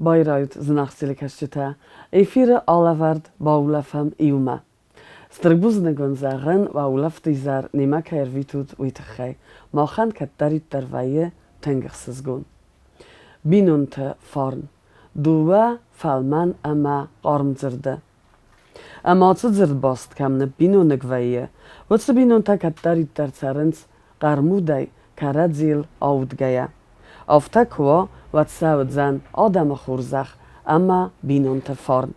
Bayreuth znachzilikashita, efire alavard baulafam iuma. Strgbuznegon zaren wa ulaftizar nimaka ervitut uitachai, machan kattarit tarvaye tengersizgun. Binunte farn, duwa falman ama qarmzirde. Ama zird bost kamne binunegvaye, wotse binunta kattarit tartsarens qarmuday karadzil audgaya. Aftakwa wat saudzan adama khurzach, ama binunte farn.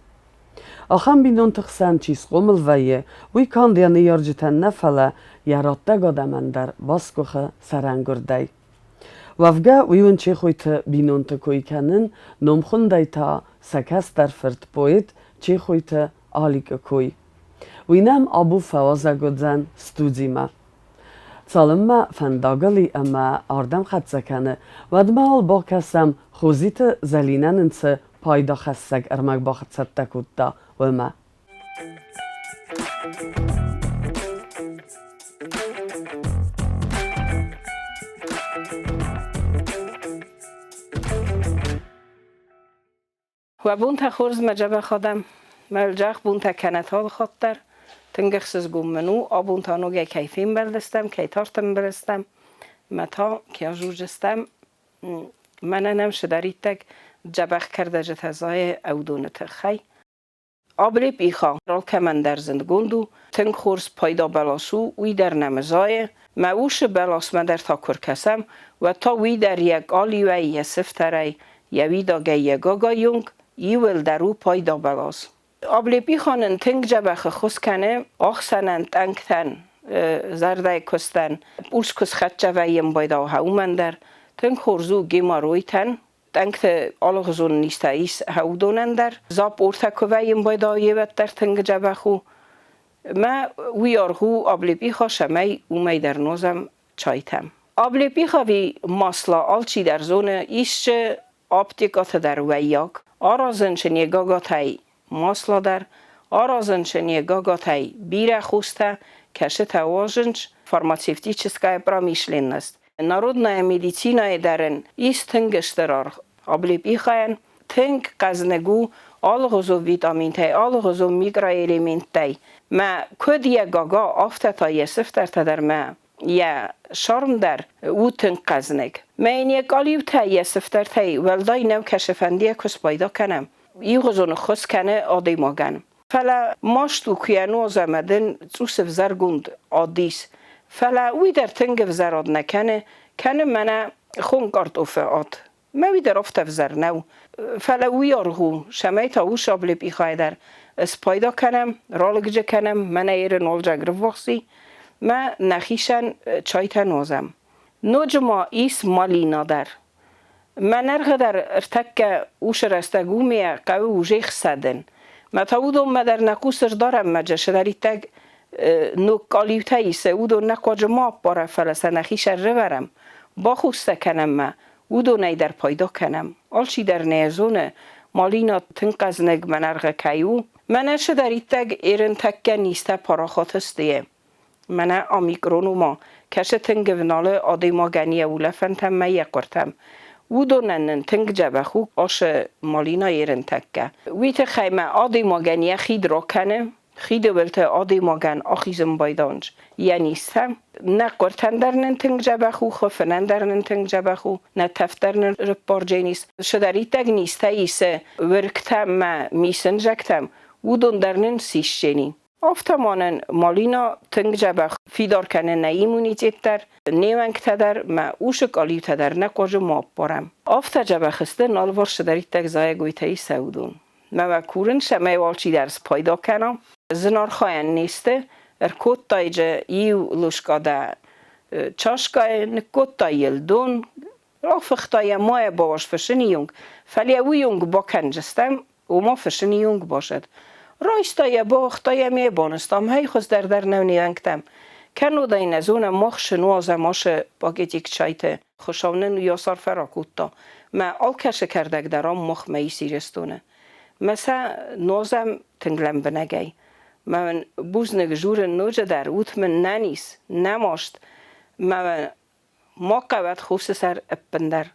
Acham binunte xsan chis qomelvaye, wi kan dia niyarjitan nafala yaratta godamandar baskoche sarangurday. Wavga wiun chekhoite binunte koikanen, nomkhundaita sakastar fert poet, chekhoite alike koi. Winam abu fawazagodzan studzima. Salma van dagali ama ardam khatsakane, wadmaal bakasam khuzite zalinanense payda khassak armak bakhatsatakutta wema. و بونت خورز مجبه خودم ملجخ بونت کنت ها خاطر تنگخسز گومنو آبونت آنوگه کیفیم بردستم کیتارتم برستم متا که جوجستم مننم شدریتک جبخ کرده جتزای اودونت خی آبلی بیخا رال که من در زندگوندو تنگ خورز پایدا بلاسو وی در نمزای موش بلاس من در تاکر کسم و تا وی در یک آلی و یه سفتره یوی داگه یگاگا یونگ ایول درو پایدا بلاس آبلی بیخانن تنگ جبخ خوز کنه آخسنن تنگتن زرده کستن اولس کس خط جویم بایدا هاو من در تنگ خورزو گیما رویتن تنگت آلغزون نیسته ایس هاو دونن در زاب ارتا کویم بایدا یوت در تنگ جبخو ما ویارغو آبلی بیخا شمی اومی در نوزم چایتم آبلی بیخا وی ماسلا آلچی در زونه ایش آپتیکات در ویاک آرازن چنیه گاگاتای ماسلا در آرازن چنیه گاگاتای بیره خوسته کشه تواجنج فارماسیفتیچسکای برامیشلین است Народная медицина درن ایست تنگشترار آبلی بیخواین تنگ قزنگو آلغزو ویتامین تای آلغزو میگرا الیمنت تای ما کد یه گاگا آفته تا یه سفتر تدر ما یه شرم در او تنگ قزنگ ما این یک آلیو تا یه سفتر تای ولدای نو کشفندیه کس پایدا کنم ای غزون خس کنه آدی ماگن فلا ماشتو کیانو زمدن زوسف زرگوند آدیس فلا وی در تنگ وزراد نکنه کنه منه خون کارت افعاد ما وی در افت وزر نو فلا وی ارغو شمی تا او شابلی بیخواه در اسپایدا کنم رالگجه کنم منه ایر نولجا گرفوخسی ما نخیشن چایتا نوزم نوجما ایس مالی نادر من ارغ در ارتک اوش رستگومی قوی وجیخ سدن ما تا او دوم در نکوسر دارم مجشه در ایتگ نو کالیوتایی سعودو نکوج ما باره فلسه نخیش رورم با خوسته کنم ما اودو نی در پایدا کنم آلچی در نیزونه مالینا تنقزنگ من ارغ کیو منش در ایتگ ایرن تکه نیسته پاراخات استیه منه آمیکرونو ما کش تنگ وناله آدی ما گنیه ولفنتم ما یکورتم اودو ننن تنگ جبخو آش مالینا ایرن تکه ویت خیمه آدی ما گنیه خید را کنه خیده ولته آدی ماگن آخیزم بایدانج یعنی سم نه قرتن در ننتنگ جبخو خفنن در ننتنگ جبخو نه تفتر نن رپار جینیس شدری تگ نیسته ایسه ورکتم ما میسن جکتم ودون در نن سیش جنی آفتمانن مالینا تنگ جبخ فیدار کنه نه ایمونیتیت در نیونگ تدر ما اوشک آلیو تدر نکوج ماب بارم آفتا جبخسته نالوار شدری تگ زای گویتایی سودون ما کورن شمه والچی درس پایدا کنم زنار خواهن نیسته ارکوت تایجه ایو لوشکاده چاشکای نکوت تایل دون رافختای ماه باش فشنی یونگ فلی او یونگ با کنجستم او ما فشنی یونگ باشد رایستای با اختای می بانستم هی خوز در نونی انگتم کنو دای نزون مخ شنوازه ماش باگتیک چایته خوشاونن یا صرف راکوتا ما آل کشه کردک درام مخ می سیرستونه مثلا نوزم تنگلم بنگی من بوزنگ جور نوجه در اوت من ننیس نماشت من ما قوت خوست سر اپندر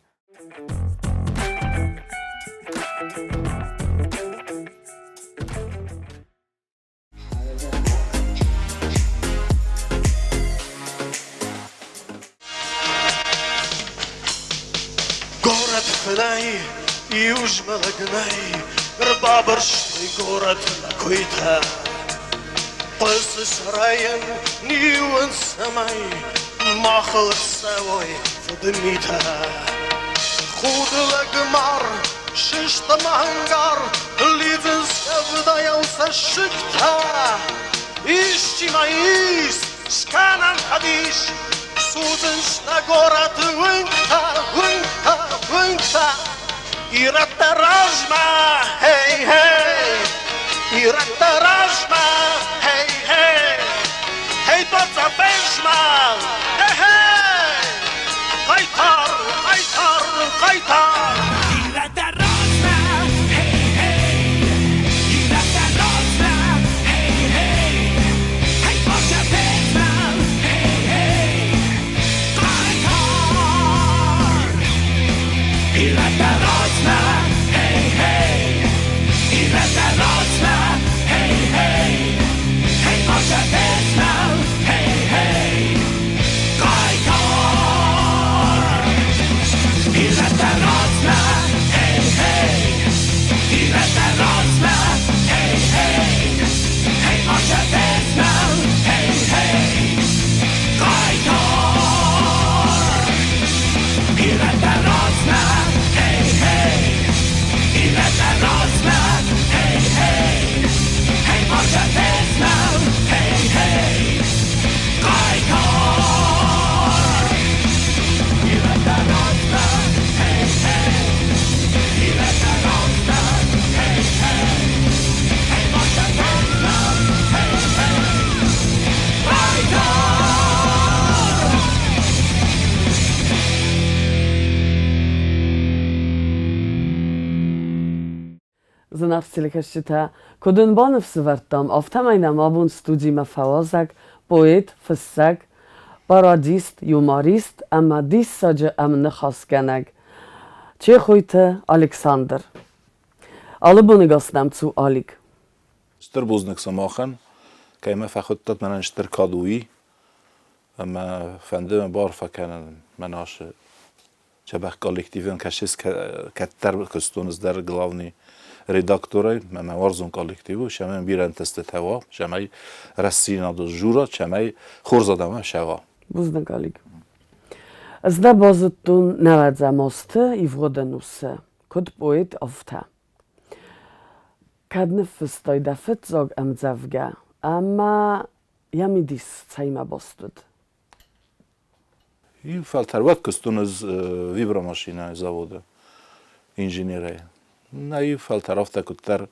منای już melegnaj Rbabrszny górat na kujta Pulsy srajen niwen samaj Machel sewoj fudmita Chudle gmar Szyszta mangar Lidzen sevdają se szykta Iści ma is Skanan hadisz Sudzens na górat Wynka, wynka, wynka I ratarażma, hej, hej I ratarażma, hej, hej Hej, to co weźma, hej, hej Kajtar, kajtar, kajtar I ratarażma, hej, hej I ratarażma, hej, hej Hej, to co weźma, hej, hej Kajtar I ratarażma, hej, hej I ratarażma, hej, hej Hej, to co weźma, hej, hej Kajtar I ratarażma, hej, hej I ratarażma, hej, hej Hej, to co weźma, hej, hej Kajtar I ratarażma, hej, hej I ratarażma, hej, hej Hej, to co weźma, hej, hej Kajtar I ratarażma, hej, hej I ratarażma, hej, hej Hej, to co weźma, hej, hej Kajtar Znawcy Kodun bonów swartam, oftamajna mabun studzi ma fałozak, poet, fyssak, parodist, humorist, ama dis sadzie am nechaskenek. Czechujte Aleksander. Ale bunu gasnam zu Alik. ستربوزنك سماخن كيما فخدت من اشتر كادوي اما فندم بعرف كان مناش شبه كولكتيفين كشيس كتر كستونز در главный редакторы ما ورزون كولكتيفو شمن بيرن تست هوا شمای رسینا دو جورا شمای خورزادم شوا Buznak Alik. Zda bozutun nawadza mosty I wrodenusy. Kod poet ofta. Kadny fystoj da fytzog am zawga, ama jamidis cajma bostud. I faltarvat كستونز vibra ماشينا زاوده انجینیری نه faltarafta كتر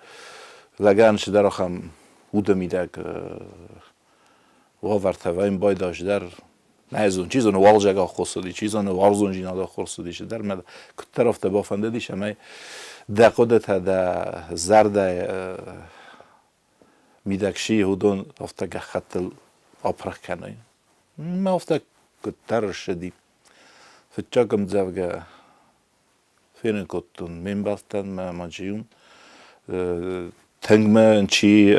لگان شدر خم ودمیدک وارتوین بایداش در نهزون چیزون والجگا خصوصی چیزون وارزون جینا دا خصوصی شدر مد كتر افته بافنده دیش می دقدت هدا زرد میدکشی هودون افته که خط آپرخ کنای ما افته كتر شدی فتشاكم زوجة فين كنتون من بلتن ما ماجيون تنجمة انشي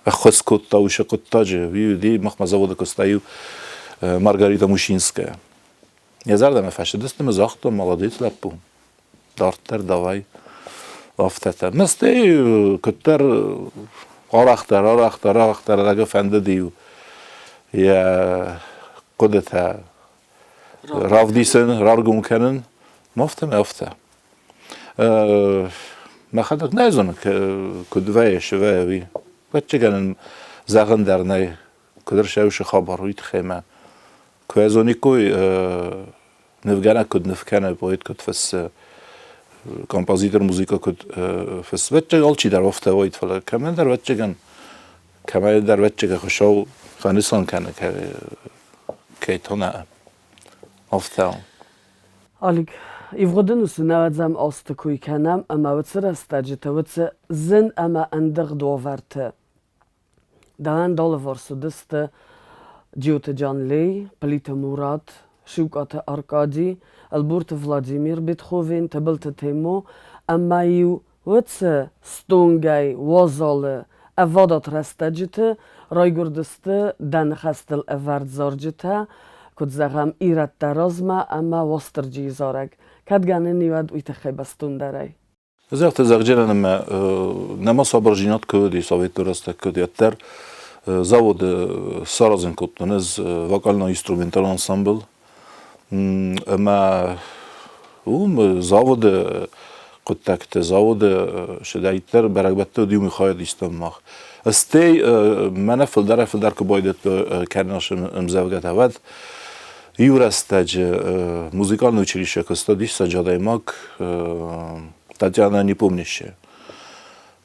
اخوز كتا وش كتاجه دي مخما زود كستايو مارغاريتا موشينسكا يا زرد ما فاش دست مزاختو молодец لابو دارتر دواي افتتر نستي كتر اراختر لقى فنده ديو يا قدتها رافديسن رارجون كانن مفته ما خدك نازون كدواي شوي بتشجن زغن درناي كدر شوش خبر ويت خيمه كوازوني كوي نفجانا كد نفكانا بويت كد فس كومبوزيتور موسيقى كد فس بتشجن شي در وفته ويت فلا كمان در بتشجن كمان در بتشجن خشوا فنسان كان كيتونا أفتاو. Alik. I wrodenusy nawadzam osty kuj kanam, ama wycy rastadzie te wycy zyn ama endych dowarte. Daan dole worsu dysty dziuty John Lee, Pelite Murat, Szyłkote Arkadi, Alburty Władimir, Beethoven, Tebelte Temu, ama ju wycy stungaj, wozole, a wodot rastadzie te, rojgurdysty, dan hastel ewart zordzita, کد زغم ایرت درازمه اما وستر جیزارگ کد گانه نیود ویت خیبستون داری زیاد زغجرن نما صابرجینات کودی سویت درست کودی تر زاود سارزن کتنز وکالنا اینسترومنتال انسامبل اما زاود قطعت زاود شدایتر برگبته دیومی خواهد ایستم ماخ استی من فلدر که باید کنارش امزوجت هود یورستج موزیکال نوچریشه کستا دیست جادای ماک تجانا نیپومنیشه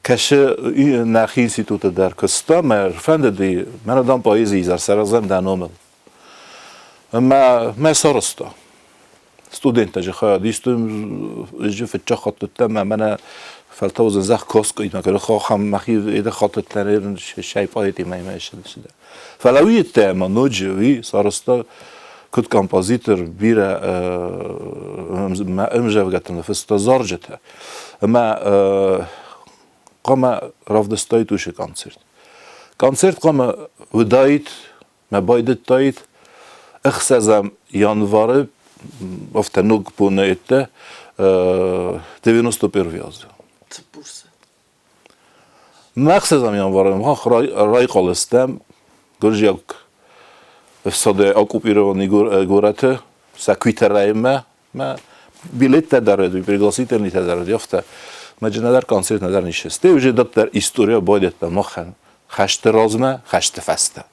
کشه نخیل سیتوت در کستا مر فند دی من آدم پاییزی زر سرزم دانومل ما سرستا studenta že chodí istým že fetcha خاطر من فلتوز زخ كوسكو إذا كانوا خام مخيف إذا خاطر تنين شيء بايتي ما يمشي ده فلوية تما نوجي صارستا كنت كومبوزيتور بيرا ما أمجد نفستا زارجتها أما قام رفض استايت وش كونسرت قام ودايت ما بايدت تايت اخسزم ينوار ofte nog punete 91 yazdı. Məqsədəm yanvarım, ray qalıstam, görəcək efsade okupirovaný гората, sa kviterajme, bilet tədarədi, пригласительный tədarədi, ofte məcinələr konsert nələr nişəsti, уже dətlər istoriya boydətlə məxən, xəştə razmə, xəştə fəstə,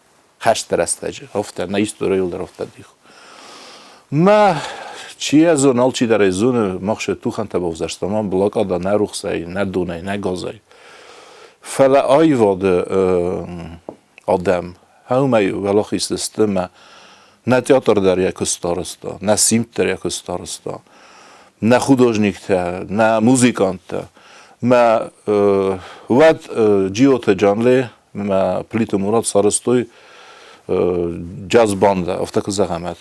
xəştə rəstəcə, ofte, nə istoriya yıldır ofte deyik. ما چی از اون حال چی در ازون مخش تو خن تبا وزشتمان بلاک آدا نه رخصایی نه دونه نه گازایی فلا آی واد آدم همه ولا خیست ما نه تئاتر در یک استارستا نه سیمت در یک استارستا نه خودوژنیک تا نه موزیکانت تا ما واد جیوت جانلی ما پلیت مراد سارستوی جاز بانده افتک زغمت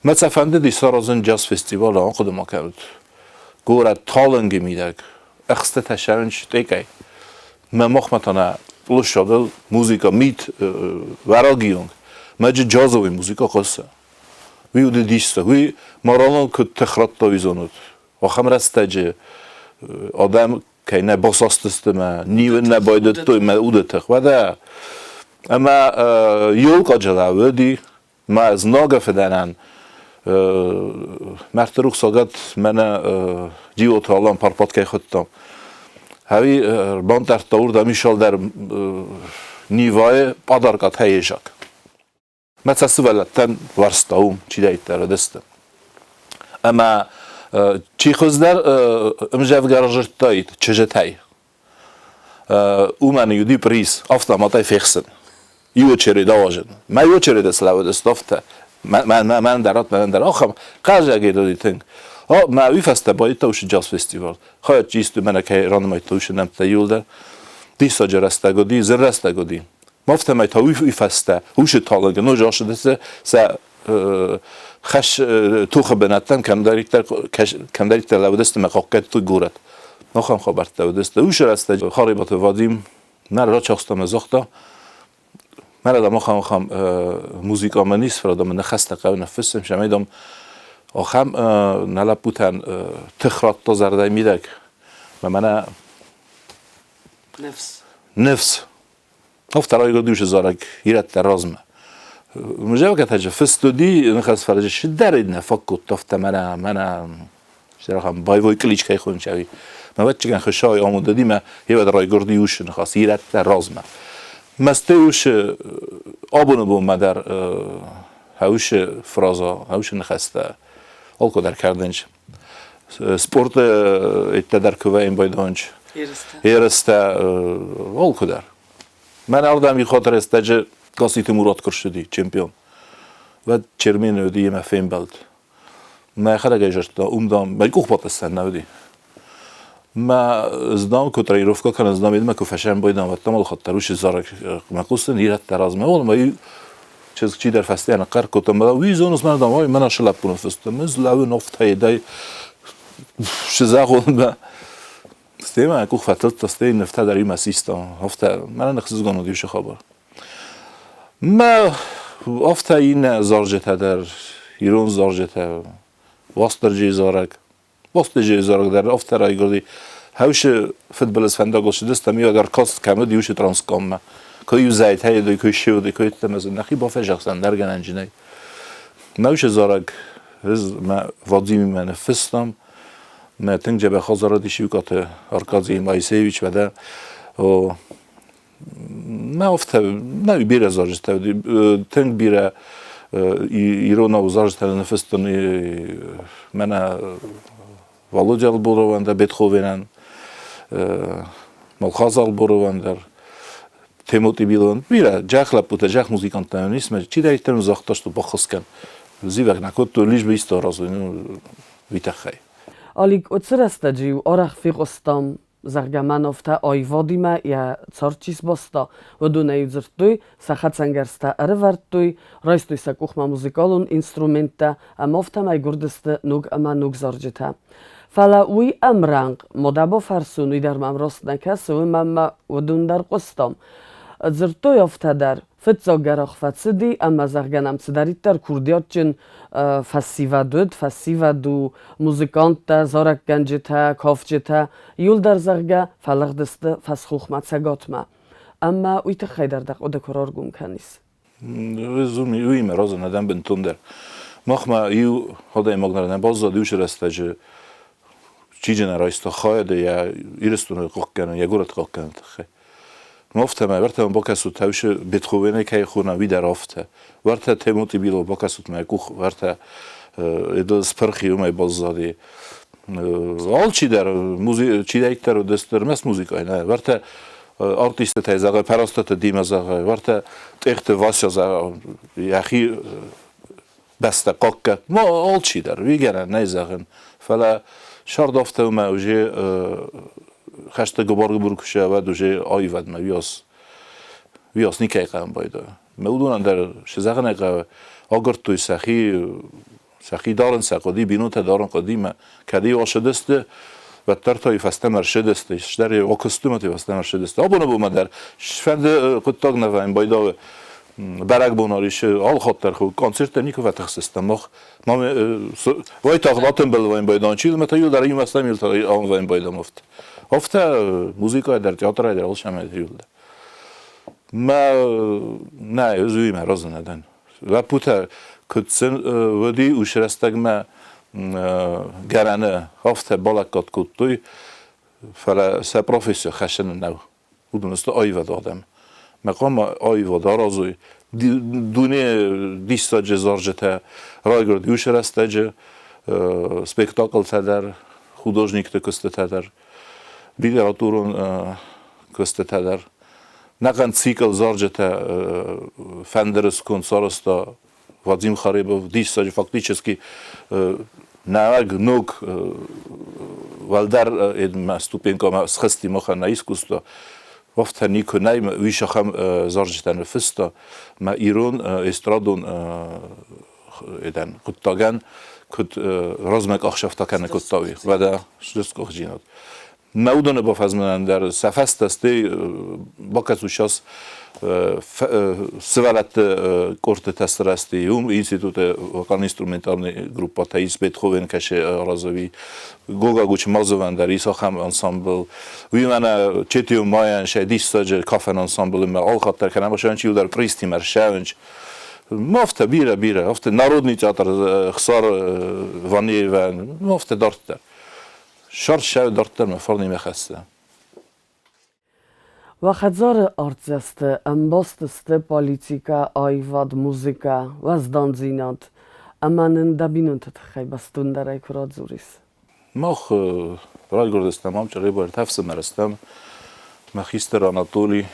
مثلا فهمده دی سارازن جاز فستیوال آن خود ما کرد. گوره تالنگی میدک. اخسته تشرنش تیکی. من مخمتانه پلوش شدل موزیکا میت وراگیونگ. مجه جازوی موزیکا خاصه. وی اود دیسته. وی مارالان که تخرات تاویزاند. و خم رستجه آدم که نه باساستسته ما نیو نه باید توی ما اوده تخ. و ده اما یول کجا ودی ما از ناگه فدانن مرتروخ ساگت من جیو تالان پارپات که خودتم هایی باند در تاور دمیشال در نیوای پادرکات هیجاک مثلا سوالتن ورستاوم چی دایت در دسته اما چی خوز در امجاف گراجت تایت چجت هی او من یودی پریس آفتماتای فیخسن یو چری داواجن ما یو چری دسلاو دستافته من در آخر قرض گیرد تنگ ما ویفسته باید توش جاز فستیوال خواهد چیست من که رانمای توش نمت یولده دی ساجر رستگودی زر رستگودی مفته مای تا ویفسته هوش تالنگ نو جاش دسته س خش توخ بنتن کم داریتر لودست مقاقت تو گورد نخوام خبرت لودست هوش رسته خاریبات وادیم نه را چاستم ازاخته من آدم خام موزیک آمنیست فرا دم نخسته قوی نفسم شمیدم آخام نلاب بودن تخرات تا زرده میدک و من نفس افترای گردوش زارک ایرت درازمه مجاوب که تجه فستودی نخست فرجه شدرید نفکت تفت من شراخم بای کلیچ که خون شوی من وقتی که خشای آموده دی من یه ود رای گردیوش نخست ایرت درازمه مستوش آبونو بوم مدر هاوش فرازا هاوش نخسته آلکو در کردنج سپورت ایت در کوین بایدانج ایرسته آلکو در من آردم یه خاطر استجه قاسیت مراد کرشدی چمپیون و چرمین ودی ما فیم بلد ما خرج جرت اومدم من کوخ باتستن نودی ما زدم کتری رفقا کنه زدم ایدم که فشن بایدم و تمام خاطروش زارک مقصد نیرت درازمه ولی ما چیز چی در فستی نقر کتم بلا وی زونس من دام وای من اشلاب کنم فستم از لعو نفت هیدای شزاق و استیم کوخ فتلت تستی نفت داری مسیستم هفته من نخصیص گانو دیوش خبر ما افته این زارجته در ایران زارجته واستر جیزارک واست جیزارک در افته رای گردی هوش فوتبال فندق شده است میاد در کاست کمه دیوش ترانسکام که یو زایت هایی دوی که شود که تمز نخی با فشخصن در گنجینه موش زارک هز ما وادی من فستم ما تنجا به خزارا دیشیو کات آرکادی مایسیویچ بده و ما افته نه بیره زارجته تنگ بیره ایران و زارجته نفستن من والودیال بروانده بیتخوینن مالخازال بروانده تیموتی بیلون بیره جاخلا بوده جاخ موزیکانتان نیست چی داری ترم زاختاش تو بخوست کن زیوک نکود تو لیش بیست رازو ویتخی Alik odsrestadził orach fiqostam zargamanofta oivodima ja corcis bosta odunei zrtuj sahatsangersta ervartuj roistuj sa kuchma muzikolun instrumenta amofta mai gurdeste nug ama nug zorjeta. Fala ui amrang modabo farsun uidarmam rostnaka suwi mamma odundar qostam. Zrtuj oftadar Fitzogerach facidi, ama zarganam cedaritar kurdiotchen fassivadu muzikanta, zorak ganjeta, kofjeta, yuldar zarga falagdiste faschuchmatsa gotma. Ama uite khaydardak odekororgum kanis. Zumi uime rozen adam bentunder. Machma iu hodaj mognar bazza diush restage چیجن رایست خواهد یا ایرستون قکن یا گورت قکن تخه مفته ما ورته با کسو تاوش بیتخوینه که خونه وی در افته ورته تیموتی بیلو با کسو ما کوخ ورته ادل سپرخی اومای بازدی آل چی در موزیک چی دایتر و دستر مس موزیکای نه ورته آرتیست تایزاغ پراستات دیم ازاغ ورته تخت واسیا زاغ یخی بسته قاک ما آل چی در ویگرن نیزاغن فلا شرط افته ما وجه خشته گبار برکشه و دوجه آیود ما ویاس نیکی قام بایده مودون در شزاق نقه اگر توی سخی دارن سقدی بینوت دارن قدیمه کدی واشدسته و تر توی فسته مرشدسته شدری وکستومتی فسته مرشدسته آبونه بوم در فرد قطاق نفهم بایده برگ بوناریش آل خاطر خو کنسرت نیکو و تخصیص مخ ما وای تاقلاتم بلوایم بایدان چیل متا یول در این مسلم یول تا آن وایم بایدم افته موزیکای در تئاتر در آل شمال یول ما نه زوی مراز ندن و پوتر کتسن ودی وشرستگ ما گرانه افته بالکات کتوی فلا سپروفیسیو خشن نو بودنست آیو دادم مقام آیو دارازوی دونه دیستا جزارجته رایگرد یوشرستجه spektakl teder, hudожник köste teder, literaturun köste teder. Nakan cikl zarjete Fenderes koncersta Vadim Kharibov disađe фактически навак ног валдар една ступенка схести моха на искусство офта нико најм вишахам заржитан феста ма ирон эстрадон еден куттаган кут размек ахшафтакан куттави вада шдскох жинот مودن با فضمن در سفست استی با کسو شاس سوالت کورت تستر استی اینستیتوت وکان اینسترومنتالنی گروپا تاییس بیتخوین کشه رازوی گوگا گوچ مازوان در ایسا خم انسامبل وی من چتیو ماین شدیش ساج کافن انسامبل ما آل خاطر کنم باشن چیو در پریستی مرشونج مفته بیره افته نارودنی تئاتر خسار وانی و مفته دارت در شرط شاید دارتر مفردی میخسته. وخزار ارتست امباست پالیتیکا آیواد موزیکا وزدانزینات امانن دبینون تتخی بستون در ایکرات زوریس. ماخ رای گردستم هم چرا باید تفسیر مرستم مخیستر آناتولی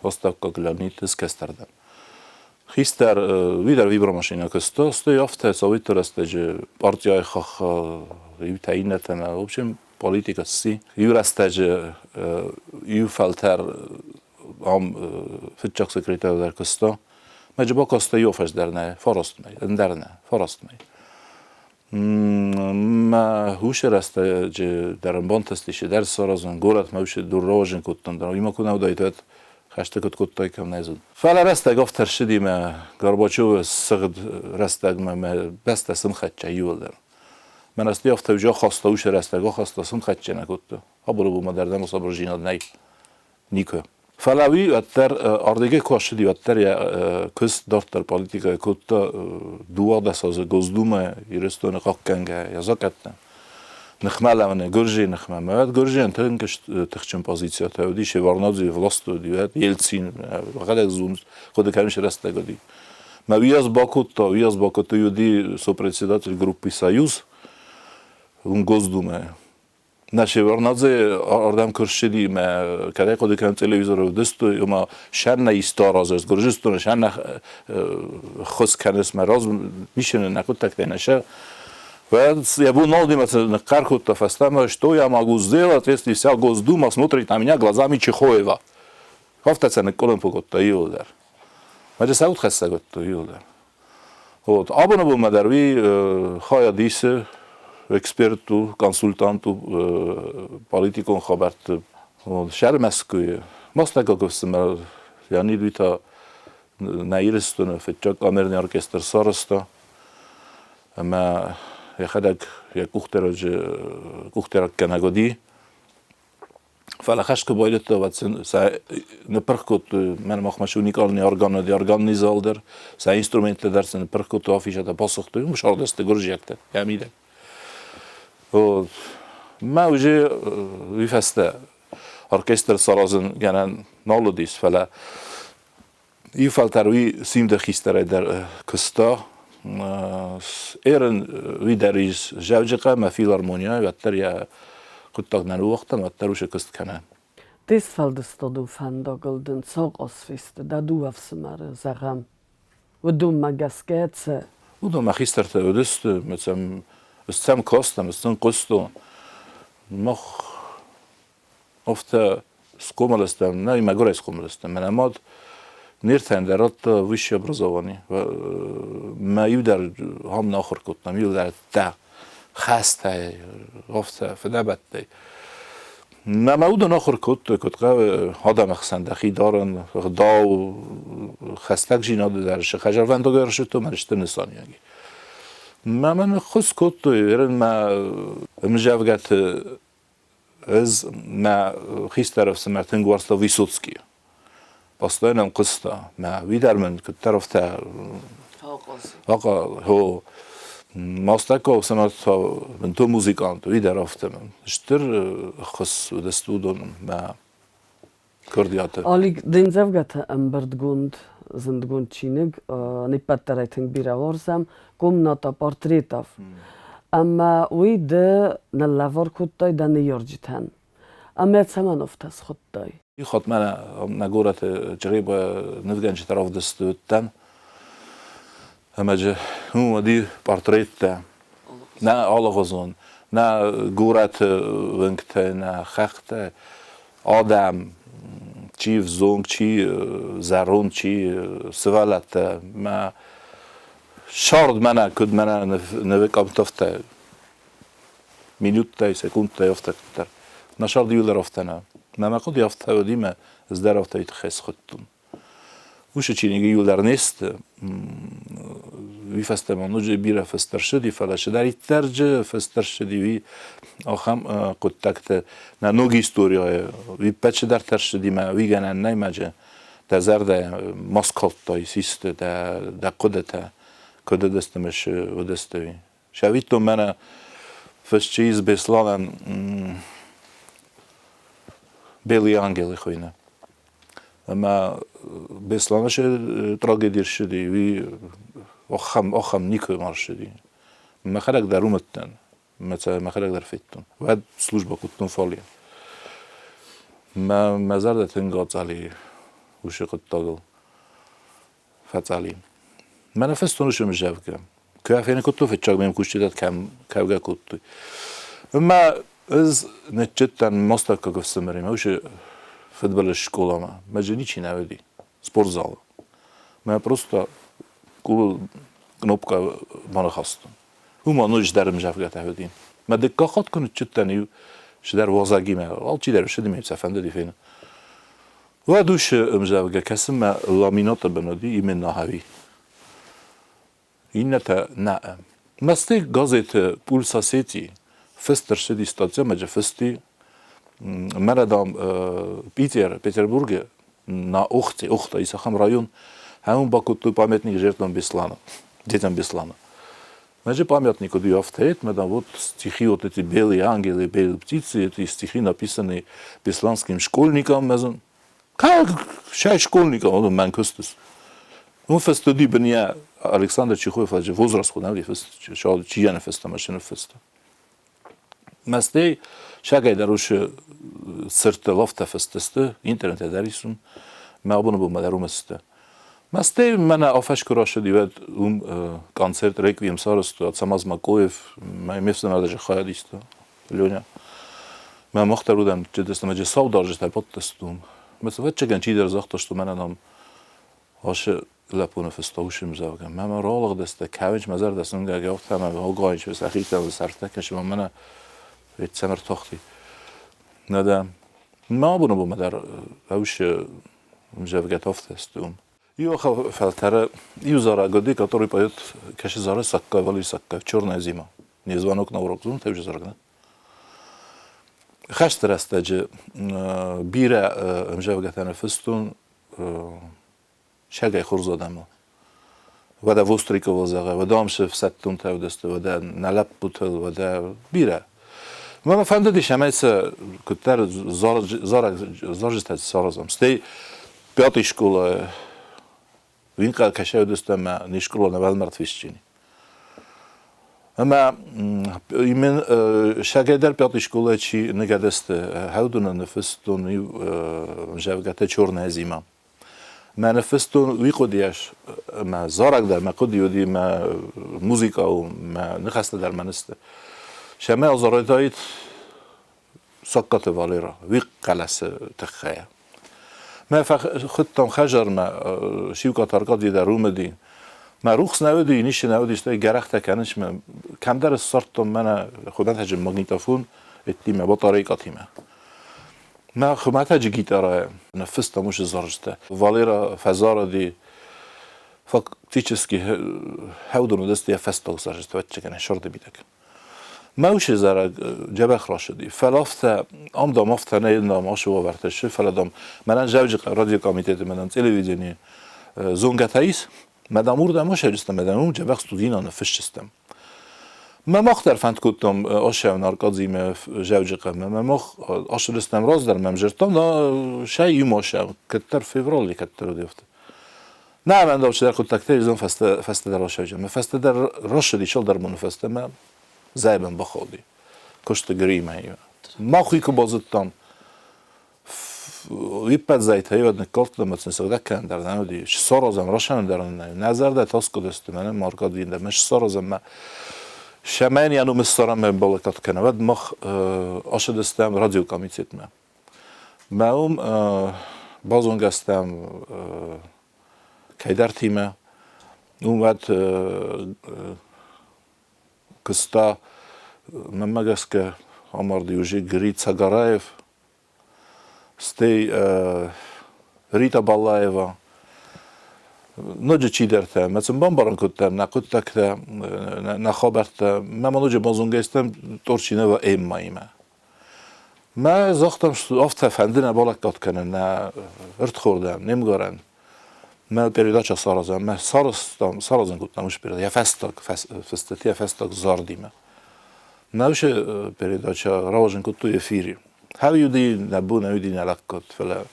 استاکا گلانیتس کستردم. خیستر ویدر ویبراماشینا کستا است یافته سویتر است که پارتیای خاخ یو تعیینت نه وبشم پالیتیکا سی یو راستاج یو فلتر ام فیتچاک سکرتر در کستا مجبور کستا یو فش در نه فراست می در نه فراست می ما هوش راستاج در بانتستیش در سرازن گورت موش دور روزن کتن در ایما کنه ودایت خشتكت كتاي كم نزود فلا رستق أفتر شدي ما غرباتشوف سقد رستق ما بس تسم خدش يولدر من أصلي أفتر جا خاسته وش رستق خاسته سم خدش نكتة أبرو ما دردم وصبر جيناد ناي نیکو فلاوی اتر اردیگه کاشتی اتر یا کس دارتر پالیتیکا کتا دوار دسازه گزدومه یرستون قاکنگه یا زکتن نخمل منه گرجی نخمل مواد گرجی انتن کش تخچن پوزیسیا تودی شوارنازی ولاستو دیوت یلتسین وقتی زوم خود کارش رسته گدی ما ویاز باکوت یودی سوپرسیداتل گروپی سایوز اون گزدومه نشه ورنازه آردم کرشیدی ما کدای خودی کن تلویزیون رو دستو یا ما شن نیستار از گرجستون شن خس کنس مراز میشن نکوت تکته نشه و я был молодым, на карку то фастама, что я могу сделать, если вся Госдума смотрит на меня глазами Чехоева. Ховтаца на колен поготта юлдер. Маджа саут хасса готта юлдер. Вот. Абона был мадарви хая дисе эксперту, консультанту, политикон хабарт. Шармаскуе. Мастака гостема я не дуйта на ирестуне фетчак камерный оркестр сараста. Ама я хадак я кухтерак канагоди. فعلا خشک باید تو واسه نپرخت من مخمشونی کارنی ارگان نیزال در سه اینسترومنت در سن نپرخت تو آفیش تا پاسخ تو مش آردست گرجیکت یمیده و ما وجه ویفسته ارکستر سرازن گنن نالودیس فعلا یفعل وی سیم دخیستره در کستا ایرن وی دریز جوجقه ما فیلارمونیا و تریا Kuttagnan uachtan, att där också kust kanan. Tisfaldestad du fandagolden såg oss visst, där du avsmar zagam. Och du magasketse. Och de magistert ödest med sam kosta med sån kosto. Mach ofta skomalestem, nej magora skomalestem, men amad nirten där att vyššie obrazovanie. Ma judar ham nachor kutnam judar ta. خسته رفته فدبته نمود نخور کت آدم خسندخی دارن داو خستک جیناد درش خجر وندو گرش تو مرشت نسانیگی من خس کت ایرن ما مجاوگت از ما خیست طرف سمرتن گوارستا ویسوتسکی باستاینم قستا ما ویدر من کت طرف تا آقا هو ماستاکو سمت من تو موزیکانت وی در افتم شتر خص و دستودون ما کردیات. آلیگ دین زوجته امبرد گوند زندگون چینگ نیپترایتنگ بیراورزم کم ناتا پورتریتاف. اما وی ده نلافر کتای ده نیورجیتن. اما اتسمان افتاس خدای. خود من نگورت جریب نفگنج طرف دستودن. اما جه هو دي بورتريت نا آلغازون نا گورت ونکت نا خخت آدم چی زونگ چی زرون چی سوالت ما شارد منه کد منه نوکام تفته مینوت سکوند یافته کتر نشارد یول رفتنه ما خود یافته و دیمه از در رفته خیس خودتون وش چینگی یول در نیست وی فستمان نوجه بیره فستر شدی فلاشه داری ترجه فستر شدی وی آخام قطعت نه نوگی استوریای وی پچه در تر شدی ما وی گنن نیمجه در زرده ماسکالت تای سیست در قدته کده دستمش و دستوی شوید تو منه فست چیز بسلانن بیلی انگلی خوینه اما بسلانش تراجدیر شدی وی آخام نیکو مار شدی ما خلق در رومتن مثلا ما خلق در فیتون بعد служба کتون فالی ما مزار تنگات علی وش قطعال فتعلی من نفستونش مجاب کم که افینه کتو فتچاق میم کشتیدات کم کوگه کتوی اما از نتجتن مستقل گفتمریم وش فوتبال школа ما же ничего не веди спортзал ما просто кул кнопка манахастон ума нож дарым жавгат авдин ما диккахат кун чуттани шдар вазаги ма алчи дар шуди мем сафанда дифен و دوش امجاوگه کسی ما لامینات بنادی ایمن نهاوی این نتا نه مستی گازت پولساسیتی فستر شدی استادیا مجه فستی مردم پتربورگ نا اخت ایسا خم رایون همون با کتو پامятник жертвам Беслана, детям Беслана. Между памятнику Диофтет, медам вот стихи вот эти белые ангелы, белые птицы, эти стихи написаны бесланским школьникам, мезон. Как шай школьникам, он мен кустус. Он фестуди бния Александр Чехоев, аже возраст ходам ли фест, шал чияне феста, машина феста. Месте шагай даруш сырты лофта фестесте, интернет дарисун, ме абону бу мадаруместе. Масте мене афеш кураше дивет концерт реквием саросту от Самаз Макоев, май мефсен адже хаядисто, Лёня. Ме мохтар будем, че дестам адже сав даржет подтестум. Mesela veçegen çiğder zakta što mene nam aşı lepunu festavuşum zavgam. Meme rağlık deste kavinç mezar desin gel gavt hemen ve ogayınç ve sahitem ve sertek eşim mene ve semer toxti. Neden? Ma bunu bu medar avş mjevget aftestum. Io feltere io zara godi который поет каши зары сакка вали сакка черная зима. Не звонок на урок зун тевже заргна. خشتر است که بیره مجوگتن فستون شگای خورز آدمه و ده وستریک وزاقه و دامش فستون تاو دسته و ده نلب بوتل و ده بیره من فهمده دیش همه ایسا کتر زارجت سارزم ستی پیاتی شکول وینقه کشه دسته ما نیشکول نوال مرد فیشچینی Ama imen şageder piyat şkola çi negadeste havduna nefestun javgate çorna zima. Ma nefestun wiqodiyash ma zarak dar ma qodiyodi ma muzika و ma nexaste dar maniste. Şema azaradayt سقط valera wiqalas takhaya. Ma fa khuttam khajar ma shiwka tarqadi dar rumedi. ما روخ نودی نیش نودی است گرخت کنش من کم در سرتم من خودت هجم ماگنیتافون اتیمه بطاری کاتیمه ما خودت هج گیتاره نفست مش زرجته واليرا فزارة دي فاكتически هودون دستی فستو زرجته وچه کنه شرط بیدک ما وش زرا جبخ راشدی فلافته ام دام افته نه نام آشو ورتش فلادم من جوج رادیو کمیته من تلویزیونی زونگتایس مدام ورده ما شجستم مدام اون جبخ استودینا نفشستم ما مختر فند کتم آشیان ارکادزیم جوجقه ما مخ آشلستم راز در ممجرتم دا شیء ماشم کتر فevraلی کتر دیفت نه من داشت در کنتاکتری زن فست در آشیان ما فست در راشدی شل در من فست ما زایبم بخودی کشت گریم هی ما خوی که بازدتم ویپت زایت هایی ود نکالت دمت نسخته کن در نمیدی سارازم راشن در نظر ده تاسک دست منه مارکات وینده مش سارازم ما شمین یانو مسترم من بالکات کنه ود مخ آشد استم رادیو کمیتیت ما بازون گستم کیدر تیمه اون ود کستا من مگس که آمردیوژی گرید سگارایف Stej Rita Ballaeva, nođe čiderте, me sam bombaran kutter, na kuttakte, na khaberte, me ma nođe bazungestem, torči neva emma ime. Me zachtam afte fendine balakkat kene, na ırtkhordem, nemgaren. Me peridača sarazem, me sarazem kuttam uš perida, ja festetija festak zardime. Me uše peridača ravažen kuttu je firi. هاو يودي نبونا يودي نلاقط فلا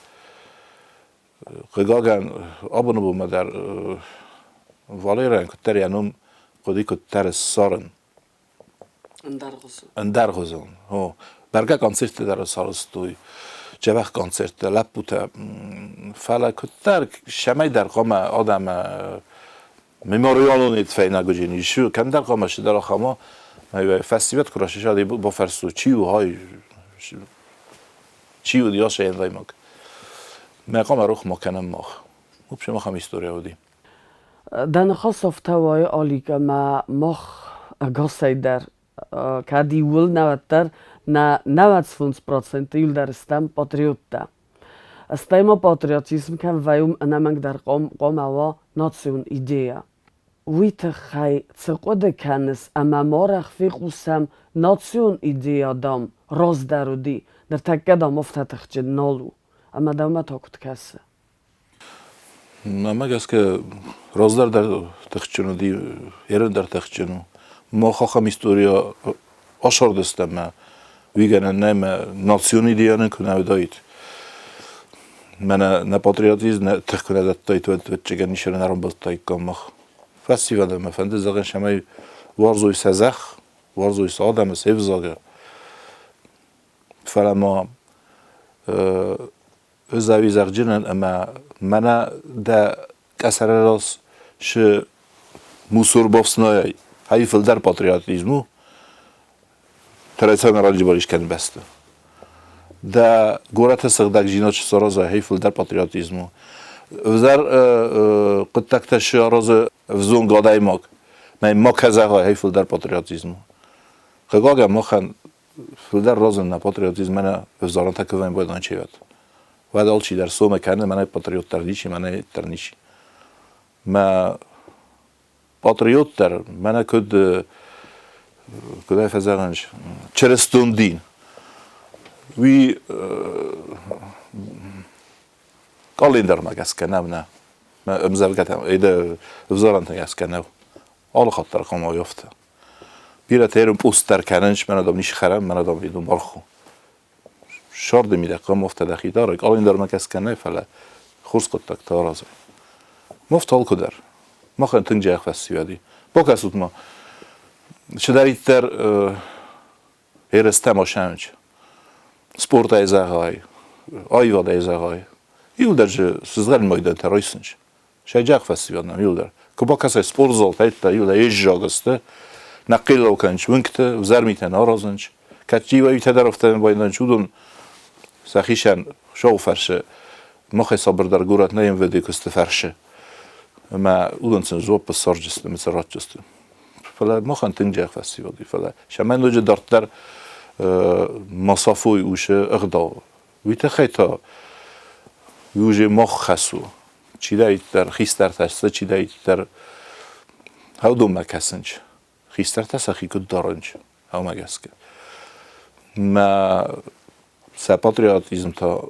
قاعن أبونا بمدار واليران كتر يانوم قدي كتر الصارن اندرغزون هو برجع كونسرت در سالستوي جبخ كونسرت لابوتا فلا كتر شماي در قام آدم ميموريالون يتفاينا جوجيني شو كان در قامش در خما فستیوال کراشی شدی با فرسو چیو های چیو دیاش این دایمک مقام روح مکنم مخ وبش ما خم هیستوریا ودی دن خاصف توای آلیک ما مخ گاسی در کدی ول 90 نه 95% یل در استم پاتریوتا استایما پاتریوتیزم که ویوم انمنگ در قوم و ناسیون ایدیا ویت خی تقود کنس اما ما رخفی قوسم ناسیون ایدیا دام راز درودی در تکه دام افتتخ جنالو اما دوما تاکت کسه ما گس که رازدار در تخچنو دی ایران در تخچنو ما خواهم استوریا آشار دستم ما ویگن نیم ناسیونی دیانه کنه دایید من نه پاتریوتیزم نه تخکنه دایید و چگه نیشره نرم باز تایید کام مخ فستیوال دم فنده زاگن شمای وارزوی سزخ وارزوی سادم سیف زاگه فلما زاوی زغجنن اما من ده کسر راست ش موسور بافسنای هایفل در پاتریوتیزمو ترایسای مراجع باریش کن بسته ده گورت سقدک جیناچ سرازای هایفل در پاتریوتیزمو وزر قد تکتش راز وزون گادای ماک من ما کزاهای هایفل در پاتریوتیزمو خگاگم مخن فل در راز نه پاتریوتیزم من وزاران تکوین باید آنچه وید و دالچی در سوم کنه من پاتریوت تردیشی من ترنیشی ما پاتریوت در من کدای فزرانش چرستون دین وی کالندر مگس کنم نه ما امزرگتم ایده وزاران تگس کنم آل خاطر قوم یافته بیره تیرم پوستر کننش من آدم نیش خرم من آدم ایدون بارخو شارد میده قوم افتاده خیداره کالندر مگس کنه فله خورس قد تک تارازه مفتال کدر ما خواهیم تنگ جایخ فستیوالی با کسود ما چه در ایتر هرسته ما شنج سپورت ایزاقای آیواد ایزاقای یول در جه سزگر مایدن ترایسنج شای جایخ فستیوال نم یول در که با کسای سپورت زالت ایتا یول در ایج جاگسته نقیل لو کنج ونکته وزر میتن آرازنج کت جیوه ایتا در افتادن بایدن چودون سخیشن شاو فرشه ما خیلی صبر در گورت نیم ویدی کست فرشه ما اولن سن زوب بسار جسته مثل رات جسته فلا ما خان تنجاق فستیوالی فلا شما نوجه دارت در مصافوی اوشه اغدا ویت خیتا ویوجه مخ خسو چی دایت در خیستر تسته چی دایت در هاو دوم مکسنج خیستر تسته خی کد دارنج هاو مگسکه ما سه پاتریوتیزم تا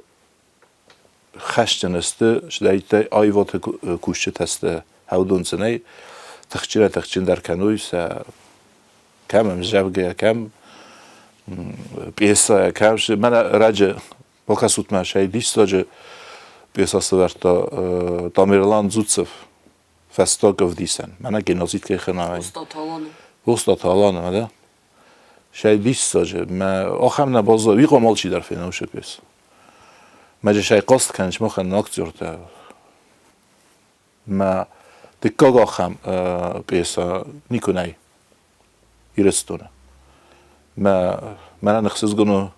خشتن استه شدایت آیوات کوشته تسته هاودون سنای تخچین در کنوی سه کم مجابگه کم پیسا کم شه من راجع با کسوت ماشه دیست راجع پیسا سوارتا تامیرلان زودسف فستاگف دیسن من اگه نزدیک که خنای استاد حالانه مده شاید دیست راجع ما آخرم نبازه وی قمال چی در فینوشه پیس مجه شای قاست کنش ما خن ناکتیورته ما دکاگ آخم پیسا نیکنای ایرستونه ما من نخصیز گنو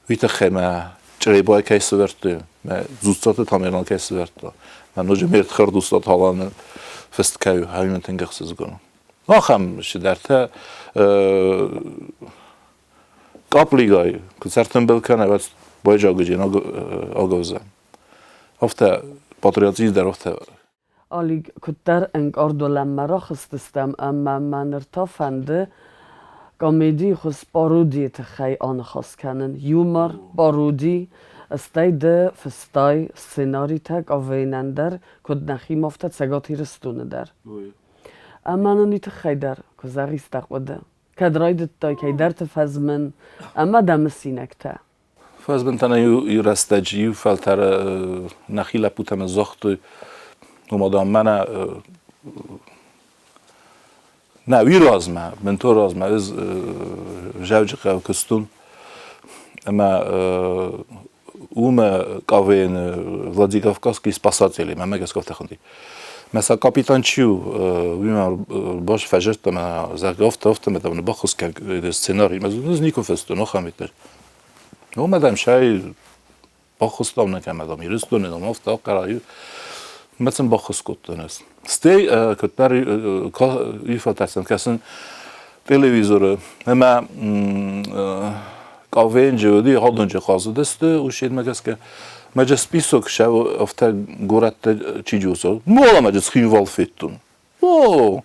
ویت خیمه چرای بای کیس ورده ما زودستات تامیران کیس ورده من نوجه میرد خرد استاد حالان فست کیو همین تنگ خصیز گنو آخم شدرته کاپلیگای کنسرتن بلکنه بس باید جاگوجین آگوزه افته پاتریوتیزم در افته آلیگ کتر انگ اردولم مرا خستستم اما من ارتافنده کامیدی خس پارودی تخی آن خواست کنن یومر پارودی استای ده فستای سیناری تک آوینندر کد نخی مفته سگاتی رستونه در اما نونی تخی در که زغیست تقوده کدرای دتای که در تفزمن اما دم سینکته فاز تنها یو رستجی یو فلتر نخیل پوتم زخت و مادام من نه وی رازمه من تو رازمه از جوج قو کستون اما اوم کاوین ولادیکافکاسکی سپاساتیلی من مگس گفته خوندی مثلا کاپیتان چیو ویم باش فجرت ما زگافت افت مدام بخوس که سناریو مزون نیکو فستون خمیتر اومدم شای بخوس دام نکم مدام یرستون نم افت آقای مثلا بخوس کتن است ستی کتبر یفاترسن کسن تلویزور اما کاوین جودی هادون چه خاص دسته و شید مگس که مجلس بیسوک شو افته گورت چی جوسو مولا مجلس خیلی والفیتون او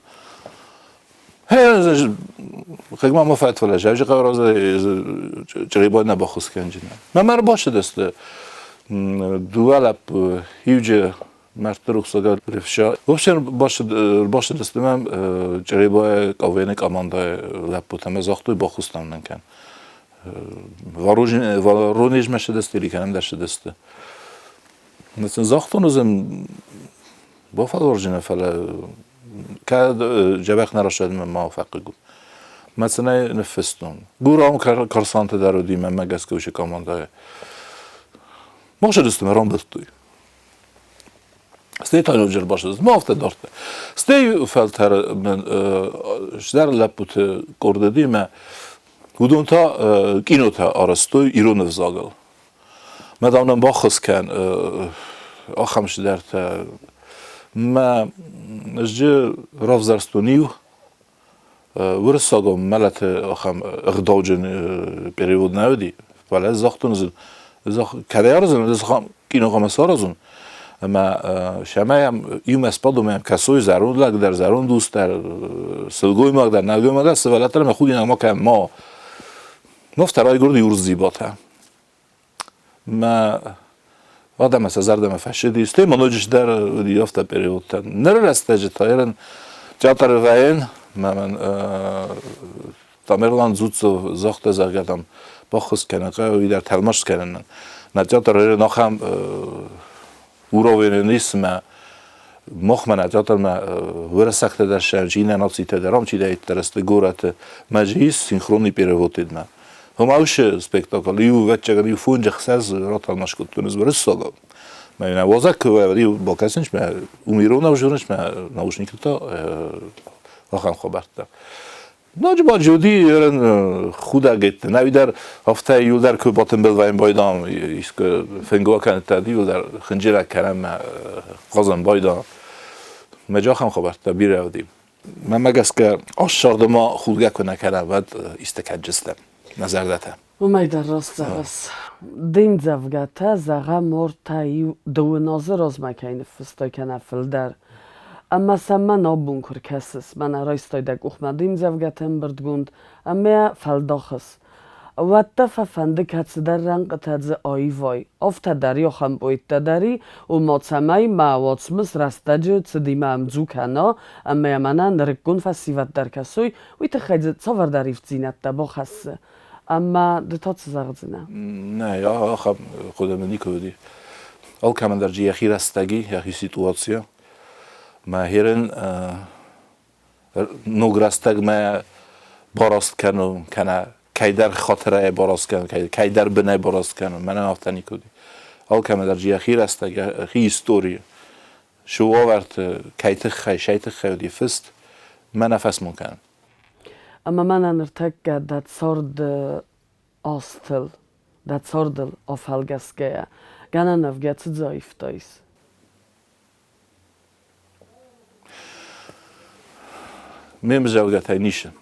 هر خیلی ما فات ولا جاوی قرار از جریبای نباخوس کنجنه من باشه دسته دوالب هیچ مرد رخصت رفشا وبشن باشه دسته من جریبای قوینک آمانده لپوتم از آختوی باخوستم نکن وارونیج مشه دسته لیکنم داشته دسته مثلا زاختون ازم با فلورجنه فلا که جبهه نراشد من موافق گو مثلا نفستون گورام کارسانت دارو دیم من مگس کوش کامانده باشه دسته مرام بستوی ستی تا نوجر باشه دست ما افته دارته ستی فلتر من شدر لپوت کرده دیم ودون تا کینو تا آرستوی ایرون فزاگل مدامنم باخس کن آخمش در تا ما نجی راف زرستونیو ورساگم ملت آخم اقداجن پریود نودی ولی زاختون کدیار زن زخم کینو خمسار زن اما شمایم یوم اسپادو میم کسوی زرون لگ در زرون دوست در سلگوی ماگ در نگوی ماگ است ولی ترم خودی نما که ما نفترای گرد یورز زیباته ما آدم از زردم فشدی است منوجش در دیافته پریود نره رسته تایرن جاتر وین من تامرلان زود زخت زرگدم باخوس کنه که وی در تلماش کنن نجاتر نخم وراوی نیست ما مخمن نجاتر ما ورسخت در شرجین ناتیت درام چی دهید درست گورت مجلس سینخرونی پریودید ما هم اوش سپکتاکل یو وچه گری فونج خساز راتال مشکل تونس برس ساگم من نوازه که ولی با کسینش من امیرون نوشونش من نوشنی که تا آخان خبرت دارم ناج با جودی خودا گیت نوی در هفته یول در که باتن بلوایم بایدام ایست که فنگوا کنه تادی یول در خنجر کردم قازم بایدام مجا خم خبرت بیره ودیم من مگس که آشارد ما خودگه کنه کردم ود استکت جستم نظر داتم ومای در راست زغس دیم زفگته زغه مرتایی دو نازر از مکین فستای کنفل در اما سما نابون کر کسس من رایستای دک اخمدیم زفگتم بردگوند اما فلداخس و فندک هست در رنگ تدز آی وای افت داری و خم باید داری و ماتسمای مواد مس رستجه تدیم امزو کنا اما منن نرکون فسیوت در کسوی وی تخیز صور دریفت زینت دبا خسته اما دتات زغزنه نه یا آخه خودم نیکودی آل کمان در جی اخیر استگی اخی سیتواسیا ما هیرن نوگرستگ ما باراست کنم کنه کی در خاطره باراست کنم کی در بنای باراست کنم من افتانی کودی آل کمان در جی اخیر استگی اخی هیستوری شو آورد کی تخی شیت خیلی فست من نفس ممکن اما من انرتک dat sord astel, dat sordel of halgaskea, gana navget zaiftais. میم زوجت نیشه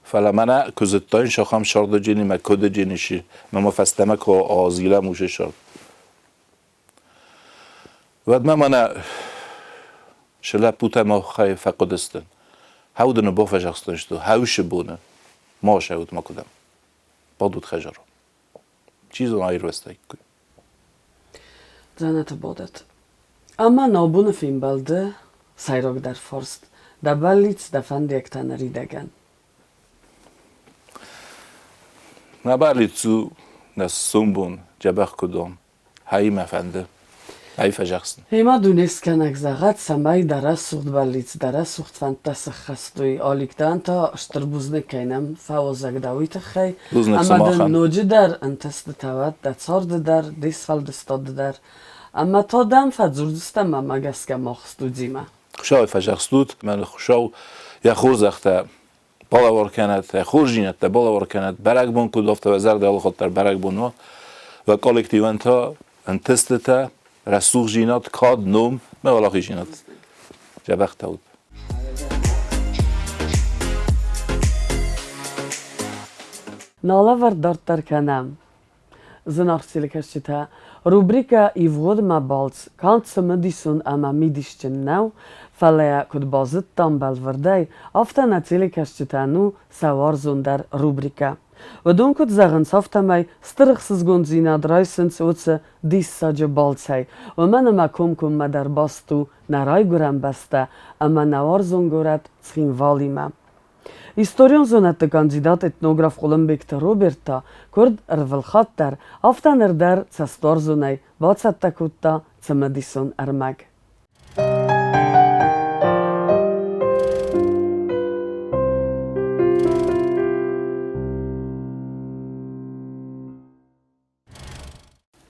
فلا من کزتاین شخم شارد جنی مکود جنیشی ما فستمه که آزیله موشه شارد ود من شلا پوتا ما خواهی فقد استن هودن با فجاستنش تو هوش بونه ما شود ما کدام بادود خجارو چیزو نایر وسته کوی زنت بادت اما نابون فیلم بالده سایراگ در فرست دبلیت دفن دیکتن ریدگن نبرلی تو نس سومبون جبخ کدام هایی مفنده هایی فجاستن هیما دونست کنک زغت سمای درست سوخت بلیت درست سوخت فانتاس خستوی آلیکدان تا اشتربوز نکینم فوازگ داویت خی اما دن نوجه در انتست تاوت دتسارد در دیسفال دستاد در اما تا دم فزوردستم اما گسک ماخستو دیمه خوشاوی فجاستود من خوشاو یا خورزخته بالا ورکند یا خورجینت بالا ورکند برگ بون کد افت و زرد ال خاطر برگ بون و کالکتیون تا انتست تا رسوخ جینات کاد نوم موالاقی جینات جبخت بود نالا ور دارت در کنم زن آرسیل کشتی تا Rubrika Ivrodma Balc, Kalca Madison ama Midiscennau, Falea kod bazittan belverdei, aftan a cilikescetanu szawarzon der rubrika. Wadon kod zagens aftamai stirgses gonzina draisens oce dissadje balcei, ومنما komkom madar bastu na rajgoran beste, ama na warzon gorat chin valima. Historion zonette kandidat etnograf Olembekte Roberta, kord ervelchatter, aftan der cestorzonei, bacettekutta, ce Madison meg.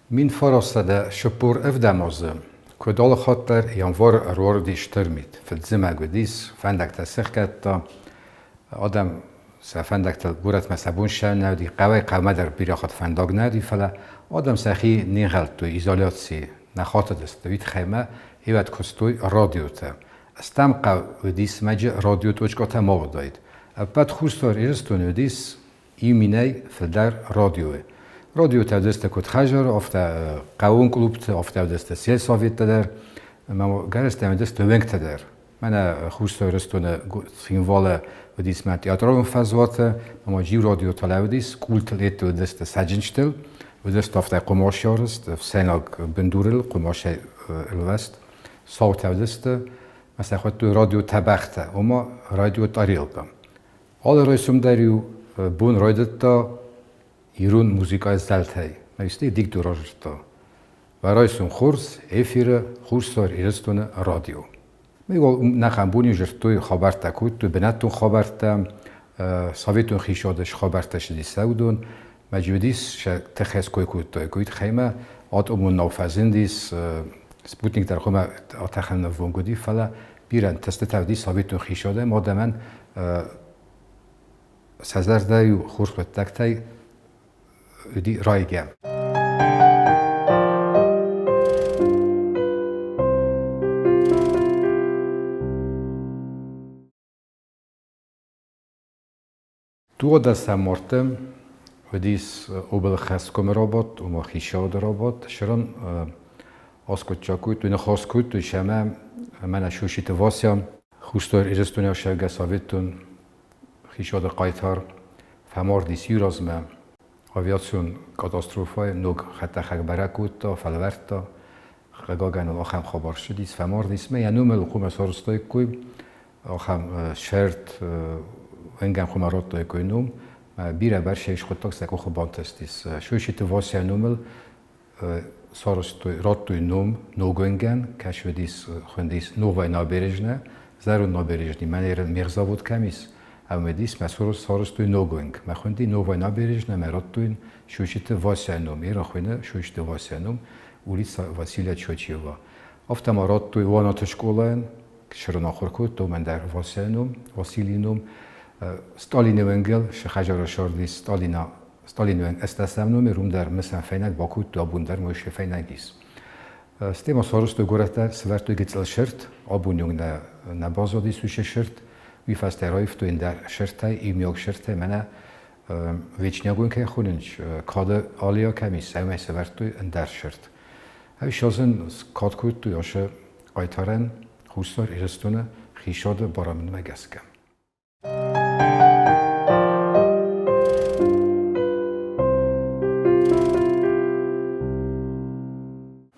Min farasztade söpor övdemazı, kod alhatter janvar rordi störmit, för zimagudis, fendekte szeketta, Adam fendekte gurat messzabunselne, di qawai qawmeder birachat fendagnedi fele, Adam szekhi négeltő izoláció, ne hatadest, vit khayma, evet kostoy rádióte. Estem qaw udis megye rádiót ocskata mavdaid. Pad khustor irstun udis, iminei fedar rádióe. رادیو تودسته کد خجر افته قوون کلوبت افته تودسته سیل سویت تدر ما گرست تودسته ونگ تدر من خوش رستونه سینواله ودیس من تئاترون فزواته ما جیو رادیو تلاودیس کولت لیت تودسته سجنشتل ودست افته قماشیارست سیناگ بندورل قماش الوست صوت تودسته مثلا خود تو رادیو تبخته و ما رادیو تاریلتا آل رایسم دریو بون رایدتا ایرون موزیکای زلتای میسته دیکتوراشتا برایشون خورس افیر خورسار ایرستون رادیو میگو نخم بونی جرتوی خبرتا کود تو بنتون خبرتا سویتون خیشادش خبرتش دی سودون مجودیس ش تخص کوی کود توی کوید خیمه آت امون نوفزندیس سپوتنیک در خم آتخن نوونگودی فلا بیرن تست تودی سویتون خیشاده مادمن سازدای خورس بتکتای دی رایگم. تو دست مرتم و دیس اوبل خست کم رابط و ما خیشاد رابط شرن آسکوت چاکوت و نخواست تو شما من شوشیت واسیم خوشتر ایرستونی شوگه ساویتون خیشاد قایتار فمار دیس یورازمه aviațion catastrofai nog hatta khagbarakutta falverta khagagan al-akham khabar shudis famardis me yanumel khuma sorstoy koy akham shert engem khumarot koynum bira barshesh khotak sako khabantastis shoshit vasyanumel sorstoy rottoy num nogengen kashvedis khundis novay naberejne zarun naberejni maner mirzavod kamis Amedis messoros sorostui nogoing. Mechondi novai naberejne merottuin shusite vasyanum. Irachvine shusite vasyanum ulica Vasilia Chochieva. Aftam a rottui vonatoskolaen, Sranakhorkut, Tomender vasyanum, Vasilinum, Stalinevengel, se Hajara Sardis, Stalineveng eszteszemnum, rumder mesen fejnek, Bakut, Abunder, Moshe fejnegis. Stéma sorostui gorete, Svertui gicel shirt, Abunyung ne bazodis ushe shirt, Vifaszte rajftu in der sirtai, imjog sirtai, mene vécsnyagun kell hunnincs, kada alia kemis, szemely szevertu in der sirt. És azon kadkultu, és ajtaren, húszor éreztőne, hísad baramin megeszke.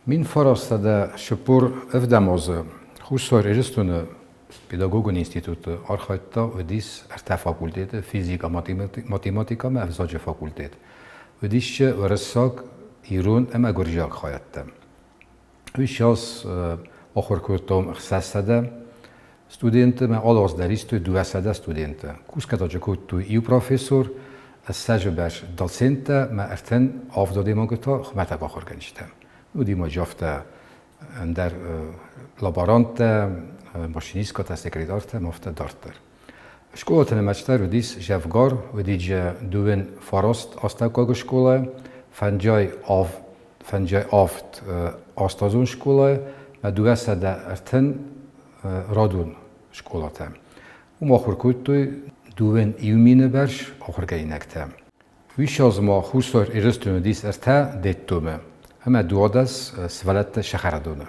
Min farasztade söpor övdemazı, húszor éreztőne, Pedagogon Institut arhajta, ödis erte fakultét, fizika, matematika, mevzadja fakultét. Ödis örösszak, írón, emegorjak hajattem. És az ahorkoltam szeszede, studente, mert alasz derisztő, dueszede studente. Kuszkata csak ott iu professzor, ez szezsebes docente, mert erten avdadémagata, metek ahorgenistem. Udi majd zsafte, ender laborante, masiniska, sekretarte, mafte darter. Škola mester udis Ževgar, udidje duen farast aztálkagos škola, fenjaj aft aztazon škola, mert dueszede erten radun školate. Ahor kultúj duen ilminebers, ahor geinekte. Vishazma 20 éreztőn udis erte dettume. اما دوادس سوالت شخردونه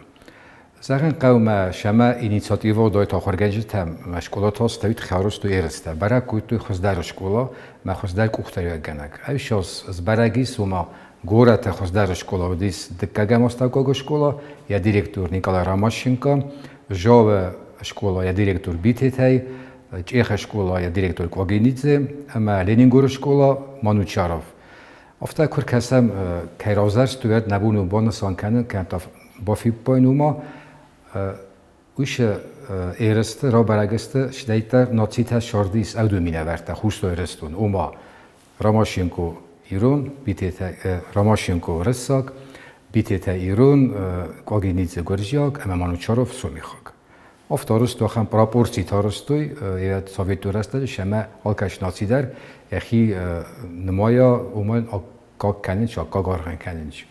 زغن قوم شما اینیشیاتیو دای تا خورگنج تام مشکلات هست توی خیارست و ایرسته برای کوی توی خزدار شکولا ما خزدار کوختری گنگ ایشاس از برگیس و ما گورت خزدار شکولا و دیس دکگم استاگو شکولا یا دیرکتور نیکلا راماشینکا جاو شکولا یا دیرکتور بیتیتای چیخ شکولا یا دیرکتور کوگینیتزه اما لنینگور شکولا مانوچاروف افتا کور کسم کیرازرش توید نبونو بانسان کنن که با فیبپاینوما ویش ایرست را برگسته شدیتر ناتیتا شاردیس اودو مینه ورته خوشتو ایرستون اوما راماشینکو ایرون بیتیتا راماشینکو رساک بیتیتا ایرون کوگینیتزه گرژیاک اما مانوچاروف سومیخاک افتارست هم پراپورسی تارستوی یه سوویتو رسته شما آلکش ناتی در یخی نمایا اومن آکاک کننچ آکاگارغن کننچ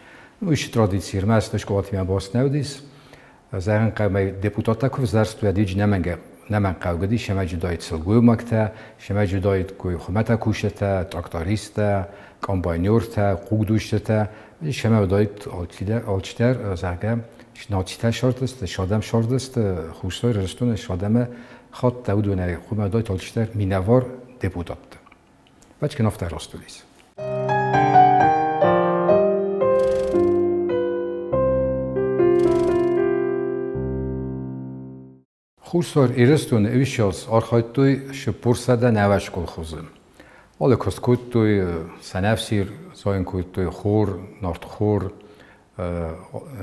ویش ترادیسیر ماستش کوات میان باست نودیس زارن قومی دپوتاتا کوف زارست و دیج نمن قوگدی شما جدایت سلگوی مکتا شما جدایت کوی خمتا کوشتا تراکتاریستا کامباینورتا قوگدوشتا شما جدایت آلچتر زرگم ناتیتا شاردست شادم شاردست خوشتای رستون شادم خاط تودونه خوب جدایت آلچتر مینوار دپوتات بچ که نفت راستولیس خوشتار ایرستون ایشاس آرخایتوی شپورسده نوش کل خوزم. حالا کسکوتوی سنفسیر زاین کوتوی خور نارت خور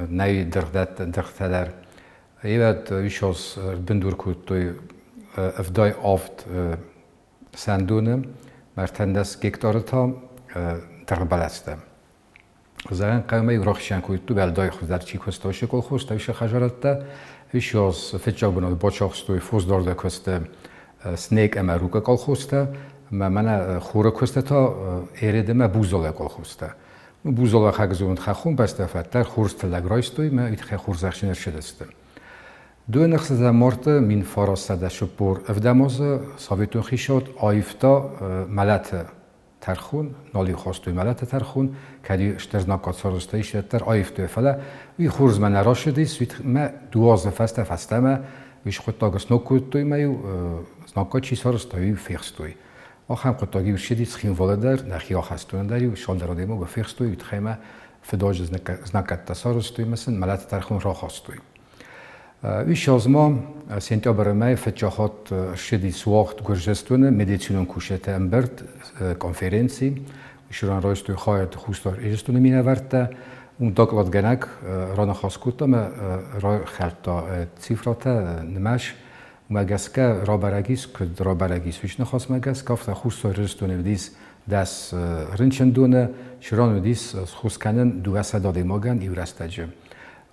نای درخت در ایواد ایشاس بندور کوتوی افدای آفت سندونم مرتندس گکتارتا تربلستم. زارن قومی راخشان کوتو بالدای خود در چی کستاش کل خوست ایش خجالت ایشاس فتجا بنای باچاقستوی فوز دارده کسته سنیک اما روکا کل خوسته من خوره کسته تا ایرده ما بوزاله کل خوسته بوزاله خگزوند خخون بسته فتر خورست لگرایستوی ما ایت خی خورزخشنر شدسته دو نقص زمارت من فراسده شپور افداموز ساویتون خیشاد آیفتا ملت ترخون نالی خواستوی ملت ترخون کدی اشترناکات سارسته ایشتر آیفتوی فلا وی خورز من راشدیس وی ما دوازه فسته ما ویش خود تاگس نکوتوی مایو ناکات چی سارسته وی فیخستوی آخام خود تاگی وشدیس خیم والدر نخی آخستون داری و شال دراده ما گفیخستوی وی تخیمه فداج زنکت سارستوی مثل ملت ترخون را خواستوی ویش از ما سنتیابر مای فتجاهات شدیس وقت گرجستونه مدیسیون کوشته امبرد کنفرانسی ویشوران رایستوی خواهد خوستار ایرستونه می نورده اون داکلات گنگ ران خاص کتا ما رای خلطا سیفرات نمش مگسکه رابرگیس کد رابرگیس ویش نخواست مگس کافت خوستار ایرستونه ودیس دست رنچندونه شران ودیس خوست کنن دو صداده ماگن ایورستجه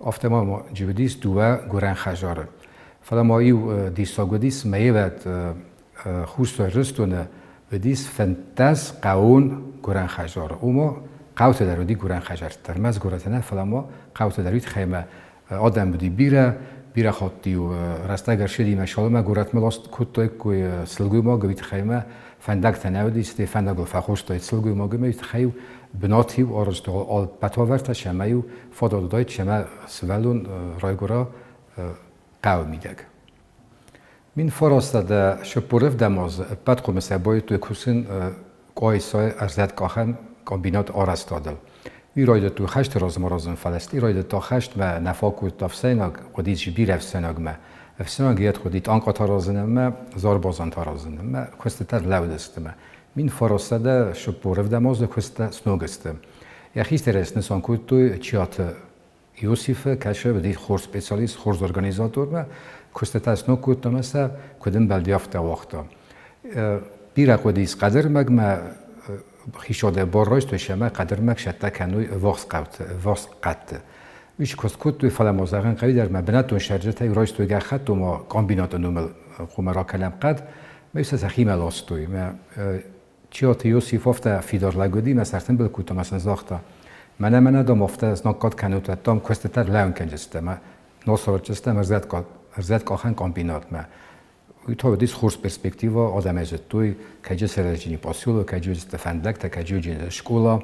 افته ما جبدیس دو گران خجاره فلا ما ایو دیستاگودیس میوت خوستار رستونه ودیس فنتاز قاون گران خجاره او ما قوت درودی گران خجار ترمز گراتنه فلا ما قوت درود خیمه آدم بودی بیره خاطی و رستگر شدی مشال ما گرات ملاست کتای کوی سلگوی ما گویت خیمه فندق تنودیست فندق فخورست سلگوی ما گویت خیو بناتی و آرزو آل بتاورت شمایو فادال دایت شما سوالون رایگورا قاو میدگ. من فرستاده شپورف دماز بعد قوم سبایی توی کسین قایسای ارزد کاخن کامبینات آرستادل. وی راید تو خشت رازم فلسطی راید تا خشت ما نفاکو تفسیناگ قدیت جبیر افسیناگ ما افسیناگ یاد قدیت آنکا تارازنم ما زار بازان تارازنم ما کستتر لودستم. من فرستاده شپورف دماز کست سنوگستم. یخیست رس نسان کود توی چیات یوسف کشه بدی خور سپیسالیست خورز ارگانیزاتور ما کستتر سنوگ کود تمسا کدوم بلدیافته وقتا. بیره قدیس قدر مگ ما خیشاده بار رایست توی شما قدر مگ شده کنوی واس قد. ویش کست کود توی فلمازغن قوی در مبنتون شرجته رایست توی گخت و ما کامبینات نومل خومرا کلم قد میشه سخیم لاستوی ما چیات یوسف افته فیدار لگودی ما سرتن بل کوتا مثلا زاختا من دام افته از نکات کنوت دام کستتر لون کنجسته ما ناسرات جسته مرزد کاخن کامبینات ما تو دیس خورس پرسپکتیوا آدم از توی کجا سرجینی پاسیولو کجا است فندک تا کجا جین شکولا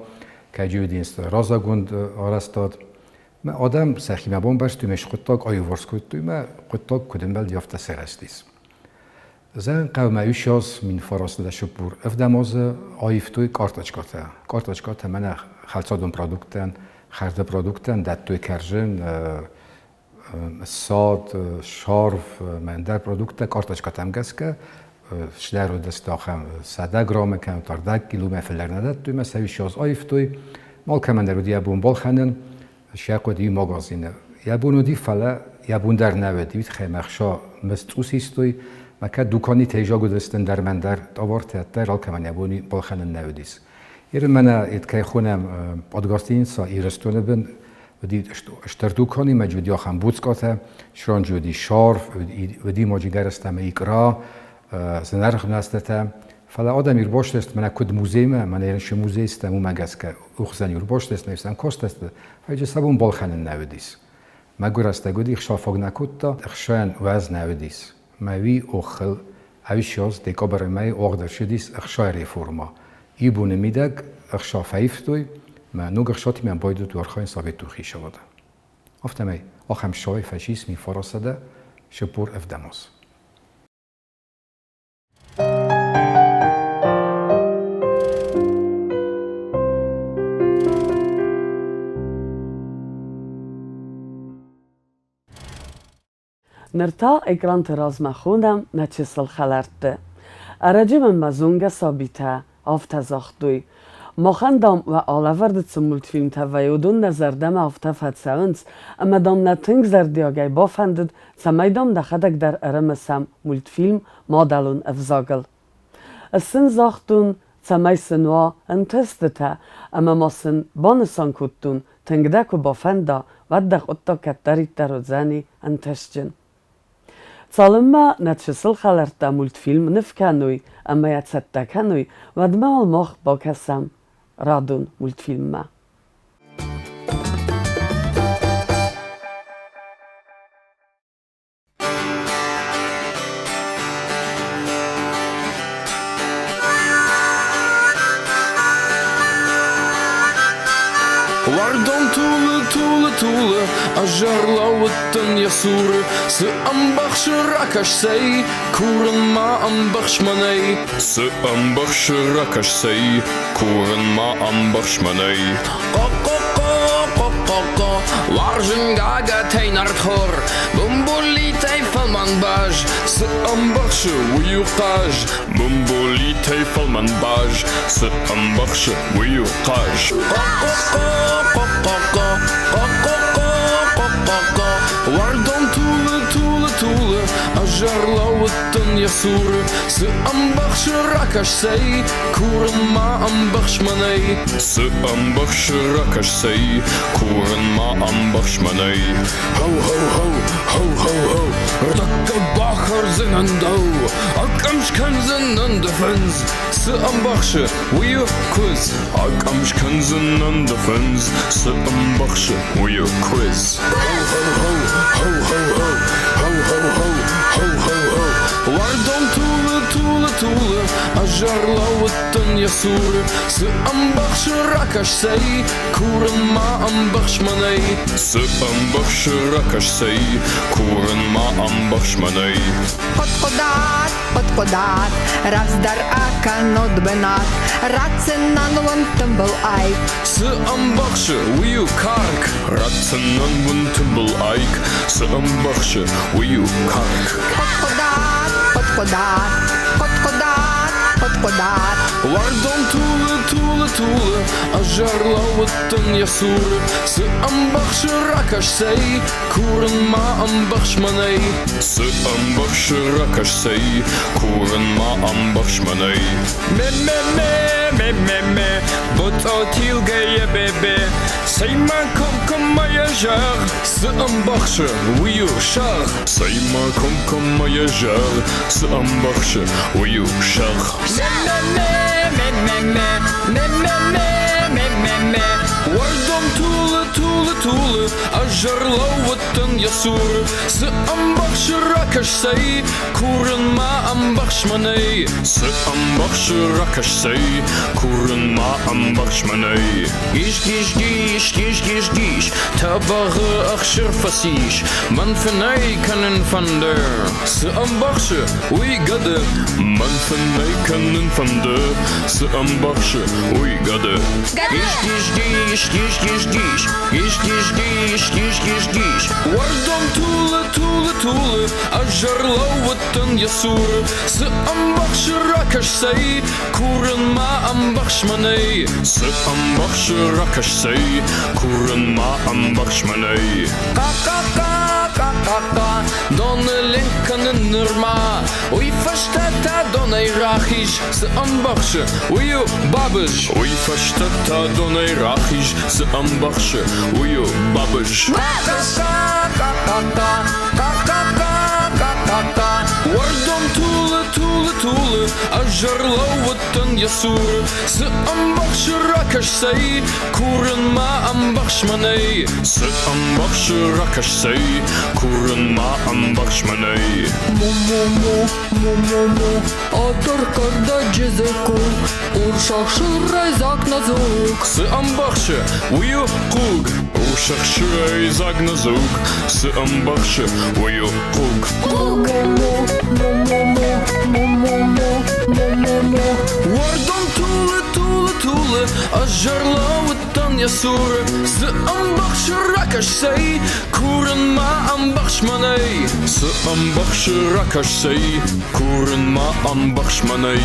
کجا دینست رازاگوند آرستاد ما آدم سخیمه بون برش توی مش خودتاک آیوارس کود توی ما خودتاک کدوم بل دیافته سرستیس. زن قوم ایشاس من فراست ده شپور افداماز آیف توی کارتاچکاته من خالصادون پرودکتن خرده پرودکتن داد توی کرجن ساد شارف من در پرودکت کارتاچکاتم گس که شدر رو دست داخم 100 گرم کم تا 10 کیلو مفلر نداد توی مساوی شاز آیف توی مال که من در ودی ابون بال خنن شاق ودی مغازینه یابون ودی فلا یابون در نودی وید خیمخشا مستوسیست توی مکه دکانی تیجا گذاشتن در من در آورد در حال که من یابونی بال خنن نودیس یه من اتکای خونم پادگاستین سا ایرستونه بن ودی اشتر دکانی موجودی آخام بودسکاته شران جودی شارف ودی موجودی استم ایکرا زنرخ نستم فلا آدم ير باش است من کد موزیم من ایرش موزه استم و مگس که اوخزن ير باش است نفسم کاست است فایج سبون بالخن نودیس مگر است گودی خشافگ نکوت تا خشان وز نودیس موی اوخل اویشاز دکابر می اوردر شدیس خشای رفورما ایبون میدگ خشافایفتوی ما نوگر شاتی من باید تو ارخای ثابت تو خیشه وده افتمی آخم شای فاشیسمی فراسده شپور افداماز نرتا اکران تراز مخونم نچسل خلرده. ارجم مزونگ ثابته آفت زاختوی. مخندم و آلورد سمولت فیلم تویودون نظردم آفت فتساونس اما دام نتنگ زردیاگی بافندد سمیدام دخدک در ارمسم مولت فیلم مادلون افزاگل. السن زاختون سمی سنوا انتستتا اما ماسن بانسان کتون تنگدک و بافندا ودق اتا کتریت در روزانی انتشجن. سالما نتشسل خلرده مولت فیلم نفکنوی اما یتسته کنوی و دمال مخ با کسم رادون مولت فیلم ما. Wardon tule, a jarlauweten jasure, se ambachse rakas sei, koeren ma ambachsmanei, se ambachse rakas sei, koeren ma ambachsmanei. Warzen gaga teinart hor, bumboli teifalman baj, se ambachse wiyukaj, bumboli teifalman baj, se ambachse wiyukaj. Wardon tule, a jarlauweten jasure, se ambachse rakas sei, koeren ma ambachsmanei, se ambachse rakas sei, koeren ma ambachsmanei. Ho ho ho, ho ho ho, dakke bacher zingendau, akamschkanzen en de fens, se ambachse wiu quiz, akamschkanzen en de fens, se ambachse wiu quiz. Ho ho ho, ho ho ho, ho ho ho, ho ho ho. Wardon tule, a jarlauweten jasure, se ambachse rakas sei, koeren ma ambachsmanei, se ambachse rakas sei, koeren ma ambachsmanei. Podkodat, razdar akan odbenat, ratsenan wontumble aik. Se ambachse wiu kark, ratsenan wontumble aik, se ambachse wiu kark. Podkodat. Wardon tule, a jarlauweten jasure, se ambachse rakas sei, koeren ma ambachsmanei, se ambachse rakas sei, koeren ma ambachsmanei. Me, but otil geye bebe, sei ma kom maya jar, se ambachse wiu shar, sei ma kom maya jar, se ambachse wiu shar. Wardon tule, a jarlauweten jasure, se ambachse rakas rakash say Kuren ma am bakshmanay Se am baksh rakash say Kuren ma am bakshmanay Gish gish gish gish gish gish Tabaghe achshir fasish Man fenay kanen fander Se am baksh ui gade Man fenay kanen fander Se am baksh ui gade Gish gish gish gish gish gish Gish gish gish gish gish gish Wardom tule tule tule Ajarlawatan yasur Se am baksh rakash say Kuren ma am bakshmanay Se am baksh rakash say Kuren ma am bakshmanay Donne lenkanen nirma Oi fashtata donne rachish Se am baksh Uyo babish Oi fashtata donne rachish Se am baksh Uyo babish Wardom tule tule tule Ajarlawatan yasur Se am baksh rakash say Kuren ma am bakshmanay Se am baksh rakash say Kuren ma am bakshmanay Atır karda cezeku Urşak şırray zak nazuk Se am baksh Uyo kug Ushak shiray zag nazuk Se am baksh Uyo kug Wardom tule tule tule Ajarlawatan yasur Se am baksh rakash say Kuren ma am bakshmanay Se am baksh rakash say Kuren ma am bakshmanay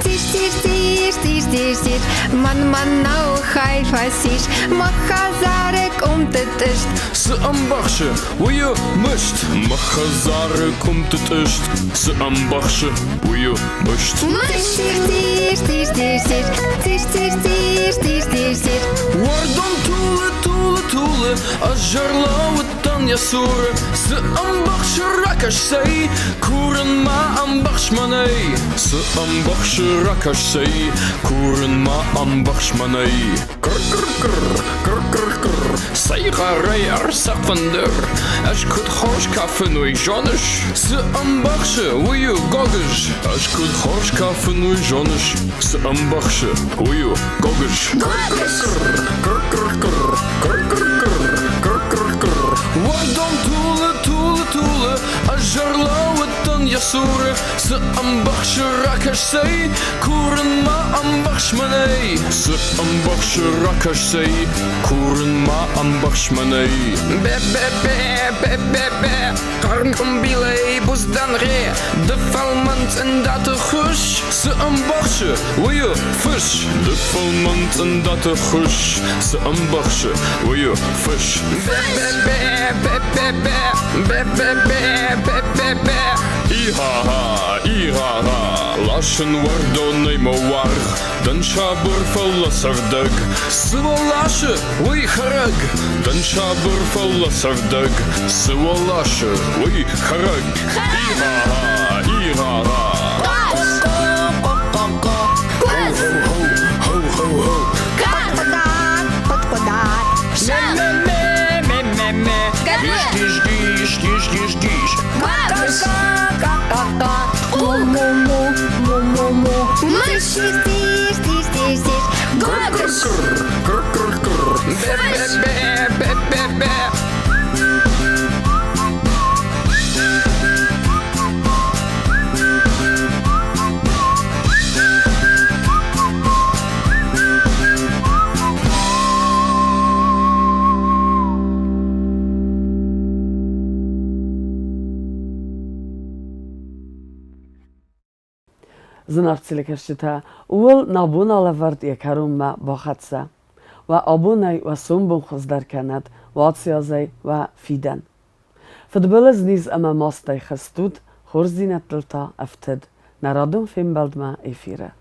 Тиш, тиш, тиш, тиш, тиш, тиш Man nou chai fasish Machazarek te ist Se am baksh Uyo must Machazare komt het ist Se am baksh Uyo must Tish, tish, tish, tish, tish Tish, tish, tish, tish, tish, tish Wardom tule tule tule Ajarlawatan yasur Se am baksh rakash say Kuren ma am bakshmanay Se am baksh rakash say Kuren ma am bakshmanay Krr krr krr krr krr krr Say garay arsak vander As kut horsh kafen ui jonish Se am baksh uyo gogish As kut horsh kafen ui jonish Se am baksh uyo gogish Wardom tule tule tule Ajarlawatan yasur Se am baksh rakash say Kuren ma am bakshmanay Se am baksh rakash say Kuren ma am bakshmanay Be be be be be be Karn kombilay buzdan re De falmant en dat de gush Se am baksh Uyo fish De falmant en dat de gush Se am baksh Uyo fish Be be be be be be Be be be be be be Ihaha ihaha Lashen wardo neimo warg Dan shabur falasardag Siwalashe ui harag Dan shabur falasardag Siwalashe ui harag Ihaha ihaha Ho ho ho Podkodat Gish gish gish gish gish gish Tish, tish, tish, tish, tish Krr krr krr krr Be be be be be Znarcilikashita Ul nabuna levert yekarum ma bachatsa Wa abunay wa sumbun khuzdarkanat Wa atsiazay wa fidan Fadbelez niz ama mastay khastut Khurzinet lta aftid Naradum fin baldma efira